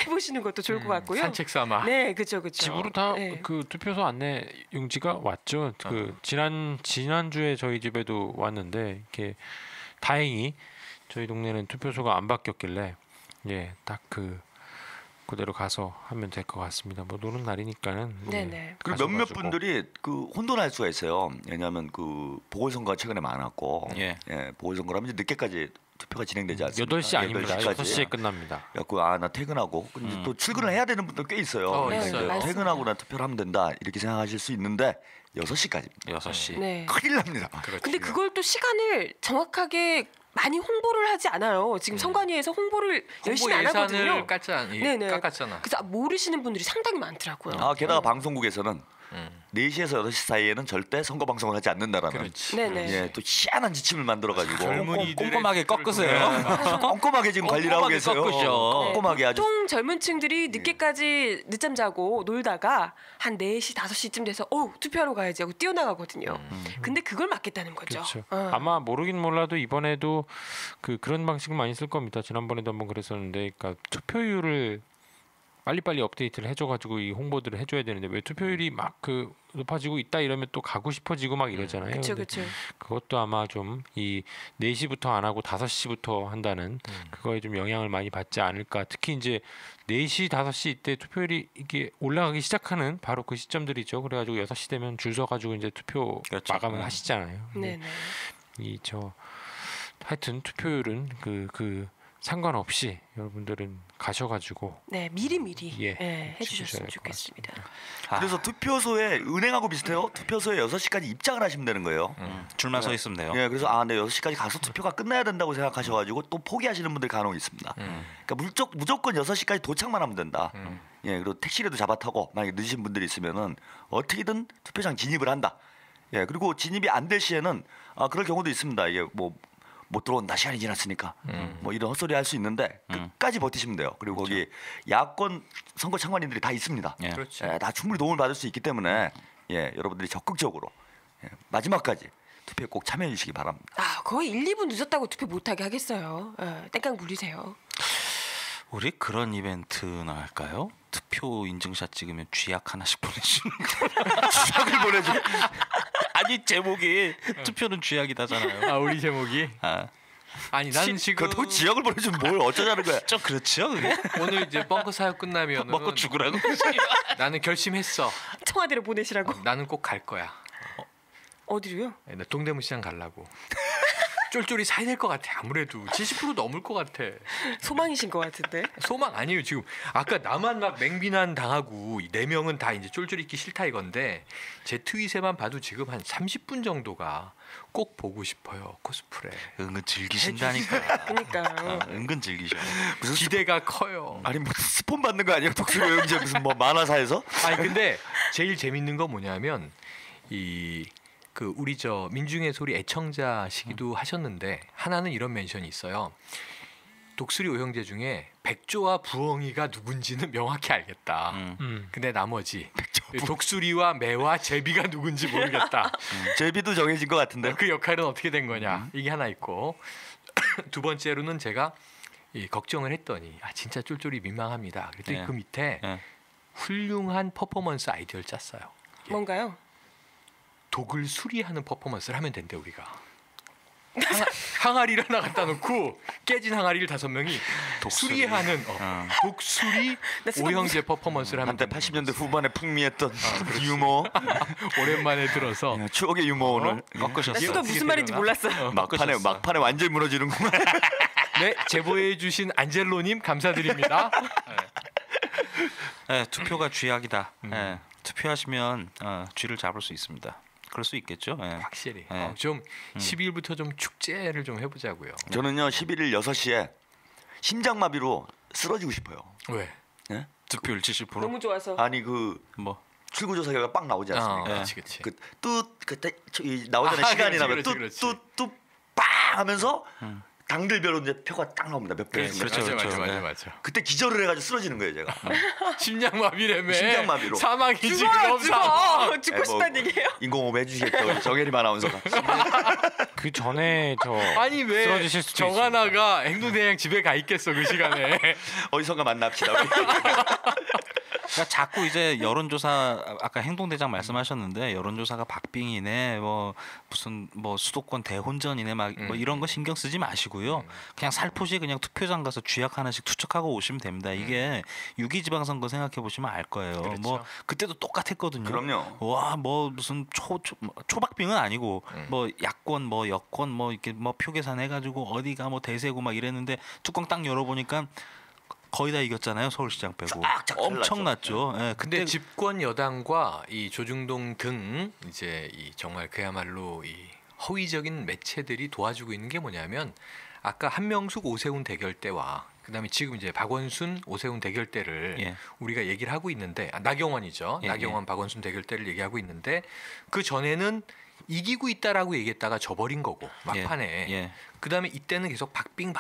해보시는 것도 좋을 것 같고요. 산책 삼아. 네, 그렇죠. 집으로 다 그 투표소 안내 용지가 왔죠. 그 지난주에 저희 집에도 왔는데 이렇게 다행히 저희 동네는 투표소가 안 바뀌었길래 딱 그대로 가서 하면 될 것 같습니다. 뭐 노는 날이니까는. 네네. 그리고 몇몇 분들이 그 혼돈할 수가 있어요. 왜냐하면 그 보궐선거가 최근에 많았고, 보궐선거라면 이제 늦게까지 투표가 진행되지 않습니까? 8시 아닙니다. 6시에 끝납니다. 그래갖고 나 퇴근하고 또 출근을 해야 되는 분들 꽤 있어요. 그러니까 이제 퇴근하고 나 투표를 하면 된다 이렇게 생각하실 수 있는데 6시까지입니다. 6시. 네. 큰일 납니다. 근데 그걸 또 시간을 정확하게 많이 홍보를 하지 않아요. 지금 선관위에서 홍보를 열심히 안 하거든요. 깎았잖아. 그래서 모르시는 분들이 상당히 많더라고요. 게다가 방송국에서는 4시에서 6시 사이에는 절대 선거 방송을 하지 않는다라는 또 희한한 지침을 만들어가지고 젊은이들 꼼꼼하게 꺾으세요. 꼼꼼하게 지금 관리를 하고 계세요. 꼼꼼하게 아주. 보통 젊은층들이 늦게까지 늦잠 자고 놀다가 한 4시 5시쯤 돼서 투표하러 가야지 하고 뛰어나가거든요. 근데 그걸 막겠다는 거죠. 그렇죠. 아마 모르긴 몰라도 이번에도 그런 방식을 많이 쓸 겁니다. 지난번에도 한번 그랬었는데, 그러니까 투표율을 빨리빨리 업데이트를 해줘가지고 이 홍보들을 해줘야 되는데 왜 투표율이 막 높아지고 있다 이러면 또 가고 싶어지고 막 이러잖아요. 그렇죠. 그것도 아마 좀 이 4시부터 안 하고 5시부터 한다는 그거에 좀 영향을 많이 받지 않을까. 특히 이제 4시, 5시 이때 투표율이 이게 올라가기 시작하는 바로 그 시점들이죠. 그래가지고 6시 되면 줄 서가지고 이제 투표 마감을 하시잖아요. 네네. 하여튼 투표율은 상관없이 여러분들은 가셔가지고 미리 해주셨으면 좋겠습니다. 그래서 투표소에 은행하고 비슷해요. 투표소에 6시까지 입장을 하시면 되는 거예요. 줄만 서 있으면 돼요. 예, 그래서 6시까지 가서 투표가 끝나야 된다고 생각하셔가지고 또 포기하시는 분들 간혹 있습니다. 그러니까 무조건 6시까지 도착만 하면 된다. 예, 그리고 택시라도 잡아타고 만약에 늦으신 분들이 있으면은 어떻게든 투표장 진입을 한다. 예, 그리고 진입이 안 될 시에는 그럴 경우도 있습니다. 이게 못 들어온다, 시간이 지났으니까 뭐 이런 헛소리 할 수 있는데 끝까지 버티시면 돼요. 그리고 거기 야권 선거 참관인들이 다 있습니다. 다 충분히 도움을 받을 수 있기 때문에 여러분들이 적극적으로 마지막까지 투표에 꼭 참여해 주시기 바랍니다. 거의 1, 2분 늦었다고 투표 못하게 하겠어요. 땡깡 부리세요. 우리 그런 이벤트나 할까요? 투표 인증샷 찍으면 쥐약 하나씩 보내주는 거. 쥐약을 보내줘. 아니 제목이 투표는 쥐약이다잖아요. 우리 제목이. 아니 나는 지금 또 쥐약을 보내주면 뭘 어쩌자는 거야. 좀 그렇죠. 그게? 오늘 이제 벙커 사역 끝나면 먹고 죽으라고. 나는 결심했어. 청와대로 보내시라고. 나는 꼭 갈 거야. 어디로요? 나 동대문 시장 가려고. 쫄쫄이 사야 될 것 같아. 아무래도 70% 넘을 것 같아. 소망이신 것 같은데. 소망 아니에요. 지금 아까 나만 막 맹비난 당하고 4명은 다 이제 쫄쫄이 있기 싫다 이건데 제 트윗에만 봐도 지금 한 30분 꼭 보고 싶어요. 코스프레. 은근 즐기신다니까. 그러니까. 은근 즐기셔. 무슨 기대가 커요. 아니 무슨 스폰 받는 거 아니에요? 독수리 여행제 무슨 만화사에서? 아니 근데 제일 재밌는 건 뭐냐면 우리 민중의 소리 애청자시기도 하셨는데 하나는 이런 멘션이 있어요. 독수리 오형제 중에 백조와 부엉이가 누군지는 명확히 알겠다. 근데 나머지 독수리와 매와 제비가 누군지 모르겠다. 제비도 정해진 것 같은데 그 역할은 어떻게 된 거냐 이게 하나 있고 두 번째로는 제가 걱정을 했더니 진짜 쫄쫄이 민망합니다. 그랬더니 예. 그 밑에 훌륭한 퍼포먼스 아이디어를 짰어요. 뭔가요? 독을 수리하는 퍼포먼스를 하면 된대 우리가. 항아리를 하나 갖다 놓고 깨진 항아리를 5명이 수리하는 독수리 오형제 퍼포먼스를 하면 한때 80년대 후반에 풍미했던 유머 오랜만에 들어서 추억의 유머 오늘 꺾으셨어요. 나도 무슨 말인지 몰랐어요. 막판에 완전히 무너지는구만. 네, 제보해 주신 안젤로님 감사드립니다. 네, 투표가 쥐약이다. 네, 투표하시면 쥐를 잡을 수 있습니다. 그럴 수 있겠죠. 네. 확실히. 좀 12일부터 좀 축제를 좀 해보자고요. 저는요 11일 6시에 심장마비로 쓰러지고 싶어요. 왜? 네? 투표율 70%. 너무 좋아서. 아니 뭐 출구조사 결과 빡 나오지 않습니까? 그렇지. 그때 나오잖아요. 시간이 나면 뚜뚜뚜빵 하면서 당들별로 이제 표가 딱 나옵니다. 몇 표. 맞아. 그때 기절을 해가지고 쓰러지는 거예요, 제가. 심장마비라며. 심장마비로. 사망이지. 죽고 싶다는 얘기예요? 인공호흡 해주시겠죠, 우리 정혜림 아나운서가. 그 전에 아니 왜 쓰러지실 수도 정하나가 행동대장 집에 가 있겠어 그 시간에. 어디선가 만납시다. 우리. 그러니까 자꾸 이제 여론조사 아까 행동대장 말씀하셨는데 여론조사가 박빙이네 뭐 무슨 뭐 수도권 대혼전이네 막 뭐 이런 거 신경 쓰지 마시고요. 그냥 살포시 그냥 투표장 가서 쥐약 하나씩 투척하고 오시면 됩니다. 이게 6.2 지방선거 생각해 보시면 알 거예요. 그렇죠. 뭐 그때도 똑같았거든요. 그럼요. 와 뭐 무슨 초박빙은 아니고 뭐 야권 뭐 여권 뭐 이렇게 뭐 표 계산해 가지고 어디가 뭐 대세고 막 이랬는데 뚜껑 딱 열어보니까 거의 다 이겼잖아요. 서울시장 빼고. 엄청났죠. 네, 근데 집권 여당과 이 조중동 등 이제 이 정말 그야말로 이 허위적인 매체들이 도와주고 있는 게 뭐냐면 아까 한명숙 오세훈 대결 때와 그다음에 지금 이제 박원순 오세훈 대결 때를 우리가 얘기를 하고 있는데 나경원이죠. 나경원 박원순 대결 때를 얘기하고 있는데 그 전에는 이기고 있다라고 얘기했다가 져버린 거고 막판에 그다음에 이때는 계속 박빙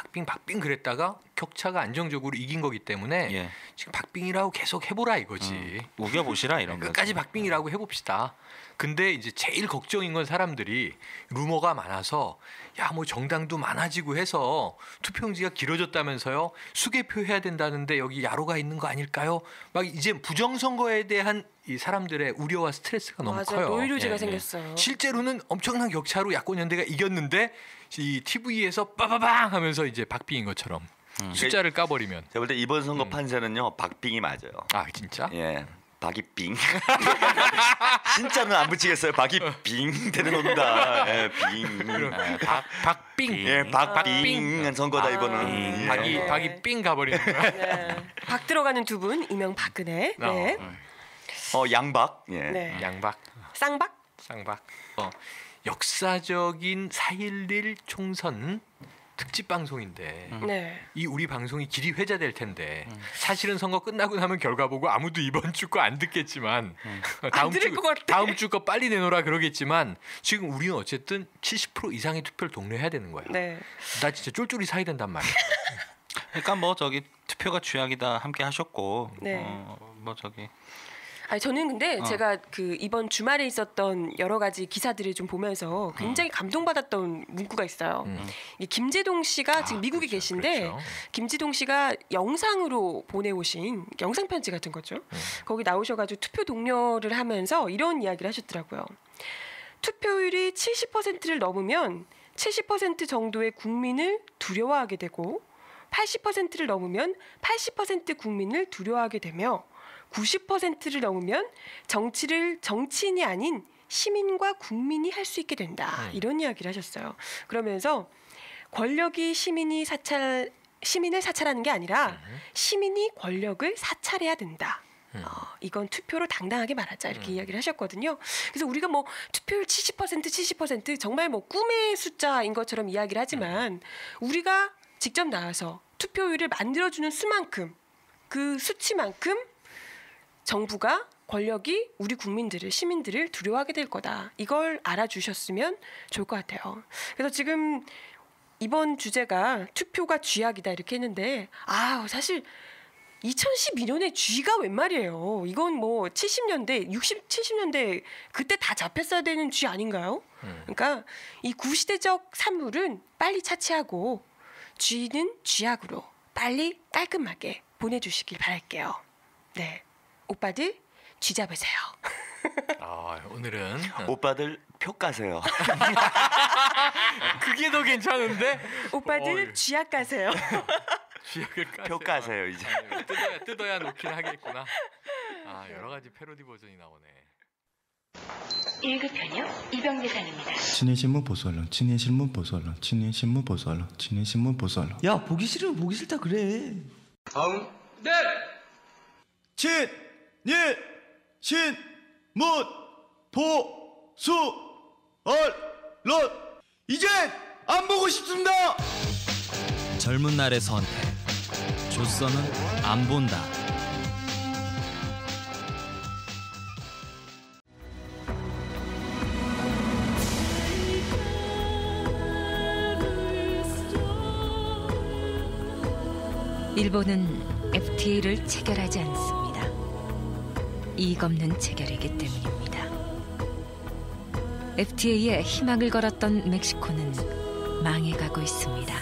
그랬다가 격차가 안정적으로 이긴 거기 때문에 지금 박빙이라고 계속 해보라 이거지. 우겨보시라 이런 거. 끝까지 박빙이라고 해봅시다. 근데 이제 제일 걱정인 건 사람들이 루머가 많아서 야 뭐 정당도 많아지고 해서 투표용지가 길어졌다면서요. 수개표 해야 된다는데 여기 야로가 있는 거 아닐까요? 막 이제 부정선거에 대한 이 사람들의 우려와 스트레스가 너무 커요. 노이로제가 생겼어요. 실제로는 엄청난 격차로 야권연대가 이겼는데 이 TV에서 빠바방 하면서 이제 박빙인 것처럼 숫자를 까버리면. 제가 볼 때 이번 선거 판세는요 박빙이 맞아요. 아 진짜? 예. 박이빙. 진짜는 안 붙이겠어요. 박이빙 되는 겁니다. 예, 빙. 박빙. 예, 박빙한 선거다 이거는. 박이빙 가버리는 거야. 네. 박 들어가는 두 분 이명 박근혜. 네. 양박. 예. 네. 양박. 쌍박. 역사적인 4.11 총선 특집 방송인데 이 우리 방송이 길이 회자될 텐데 사실은 선거 끝나고 나면 결과 보고 아무도 이번 주 거 안 듣겠지만 다음 주 거 빨리 내놓으라 그러겠지만 지금 우리는 어쨌든 70% 이상의 투표를 독려해야 되는 거야. 나 진짜 쫄쫄이 사야 된단 말이야. 그러니까 뭐 저기 투표가 쥐약이다 함께 하셨고 뭐 저기 아니 저는 근데 제가 그 이번 주말에 있었던 여러 가지 기사들을 좀 보면서 굉장히 감동받았던 문구가 있어요. 이 김재동 씨가 지금 미국에 계신데 김재동 씨가 영상으로 보내오신 영상 편지 같은 거죠. 거기 나오셔가지고 투표 독려를 하면서 이런 이야기를 하셨더라고요. 투표율이 70%를 넘으면 70% 정도의 국민을 두려워하게 되고 80%를 넘으면 80% 국민을 두려워하게 되며 90%를 넘으면 정치를 정치인이 아닌 시민과 국민이 할 수 있게 된다. 이런 이야기를 하셨어요. 그러면서 권력이 시민을 사찰하는 게 아니라 시민이 권력을 사찰해야 된다. 이건 투표로 당당하게 말하자 이렇게 이야기를 하셨거든요. 그래서 우리가 뭐 투표율 70% 정말 뭐 꿈의 숫자인 것처럼 이야기를 하지만 우리가 직접 나와서 투표율을 만들어주는 수만큼 그 수치만큼 정부가 권력이 우리 국민들을 시민들을 두려워하게 될 거다. 이걸 알아주셨으면 좋을 것 같아요. 그래서 지금 이번 주제가 투표가 쥐약이다 이렇게 했는데 사실 2012년에 쥐가 웬 말이에요. 이건 뭐 70년대, 70년대 그때 다 잡혔어야 되는 쥐 아닌가요? 그러니까 이 구시대적 산물은 빨리 차치하고 쥐는 쥐약으로 빨리 깔끔하게 보내주시길 바랄게요. 네, 오빠들 쥐 잡으세요. 오늘은 오빠들 표 까세요. 그게 더 괜찮은데? 오빠들 쥐약 가세요. 쥐약을 까세요. 표 까세요 이제. 뜯어야 놓긴 하겠구나. 여러 가지 패러디 버전이 나오네. 1급 현역 이병대상입니다. 친일신문 보수언론, 친일신문 보수언론, 친일신문 보수언론, 친일신문 보수언론. 야, 보기 싫으면 보기 싫다 그래. 다음. 네. 친일신문 보수언론. 이젠 안 보고 싶습니다. 젊은 날의 선택. 조선은 안 본다. 일본은 FTA를 체결하지 않습니다. 이익 없는 체결이기 때문입니다. FTA에 희망을 걸었던 멕시코는 망해가고 있습니다.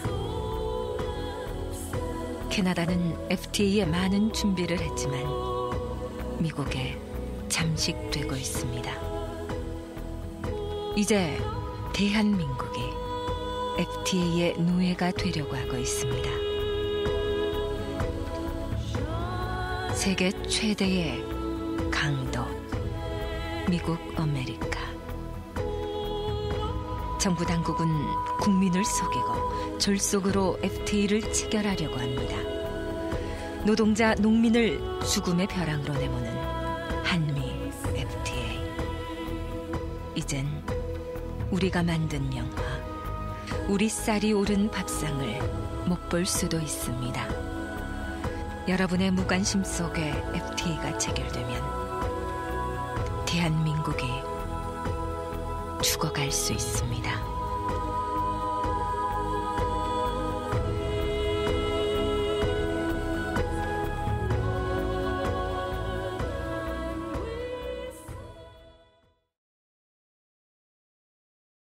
캐나다는 FTA에 많은 준비를 했지만 미국에 잠식되고 있습니다. 이제 대한민국이 FTA의 노예가 되려고 하고 있습니다. 세계 최대의 강도, 미국 아메리카. 정부 당국은 국민을 속이고 졸속으로 FTA를 체결하려고 합니다. 노동자, 농민을 죽음의 벼랑으로 내모는 한미 FTA. 이젠 우리가 만든 영화, 우리 쌀이 오른 밥상을 못 볼 수도 있습니다. 여러분의 무관심 속에 FTA가 체결되면 대한민국이 죽어갈 수 있습니다.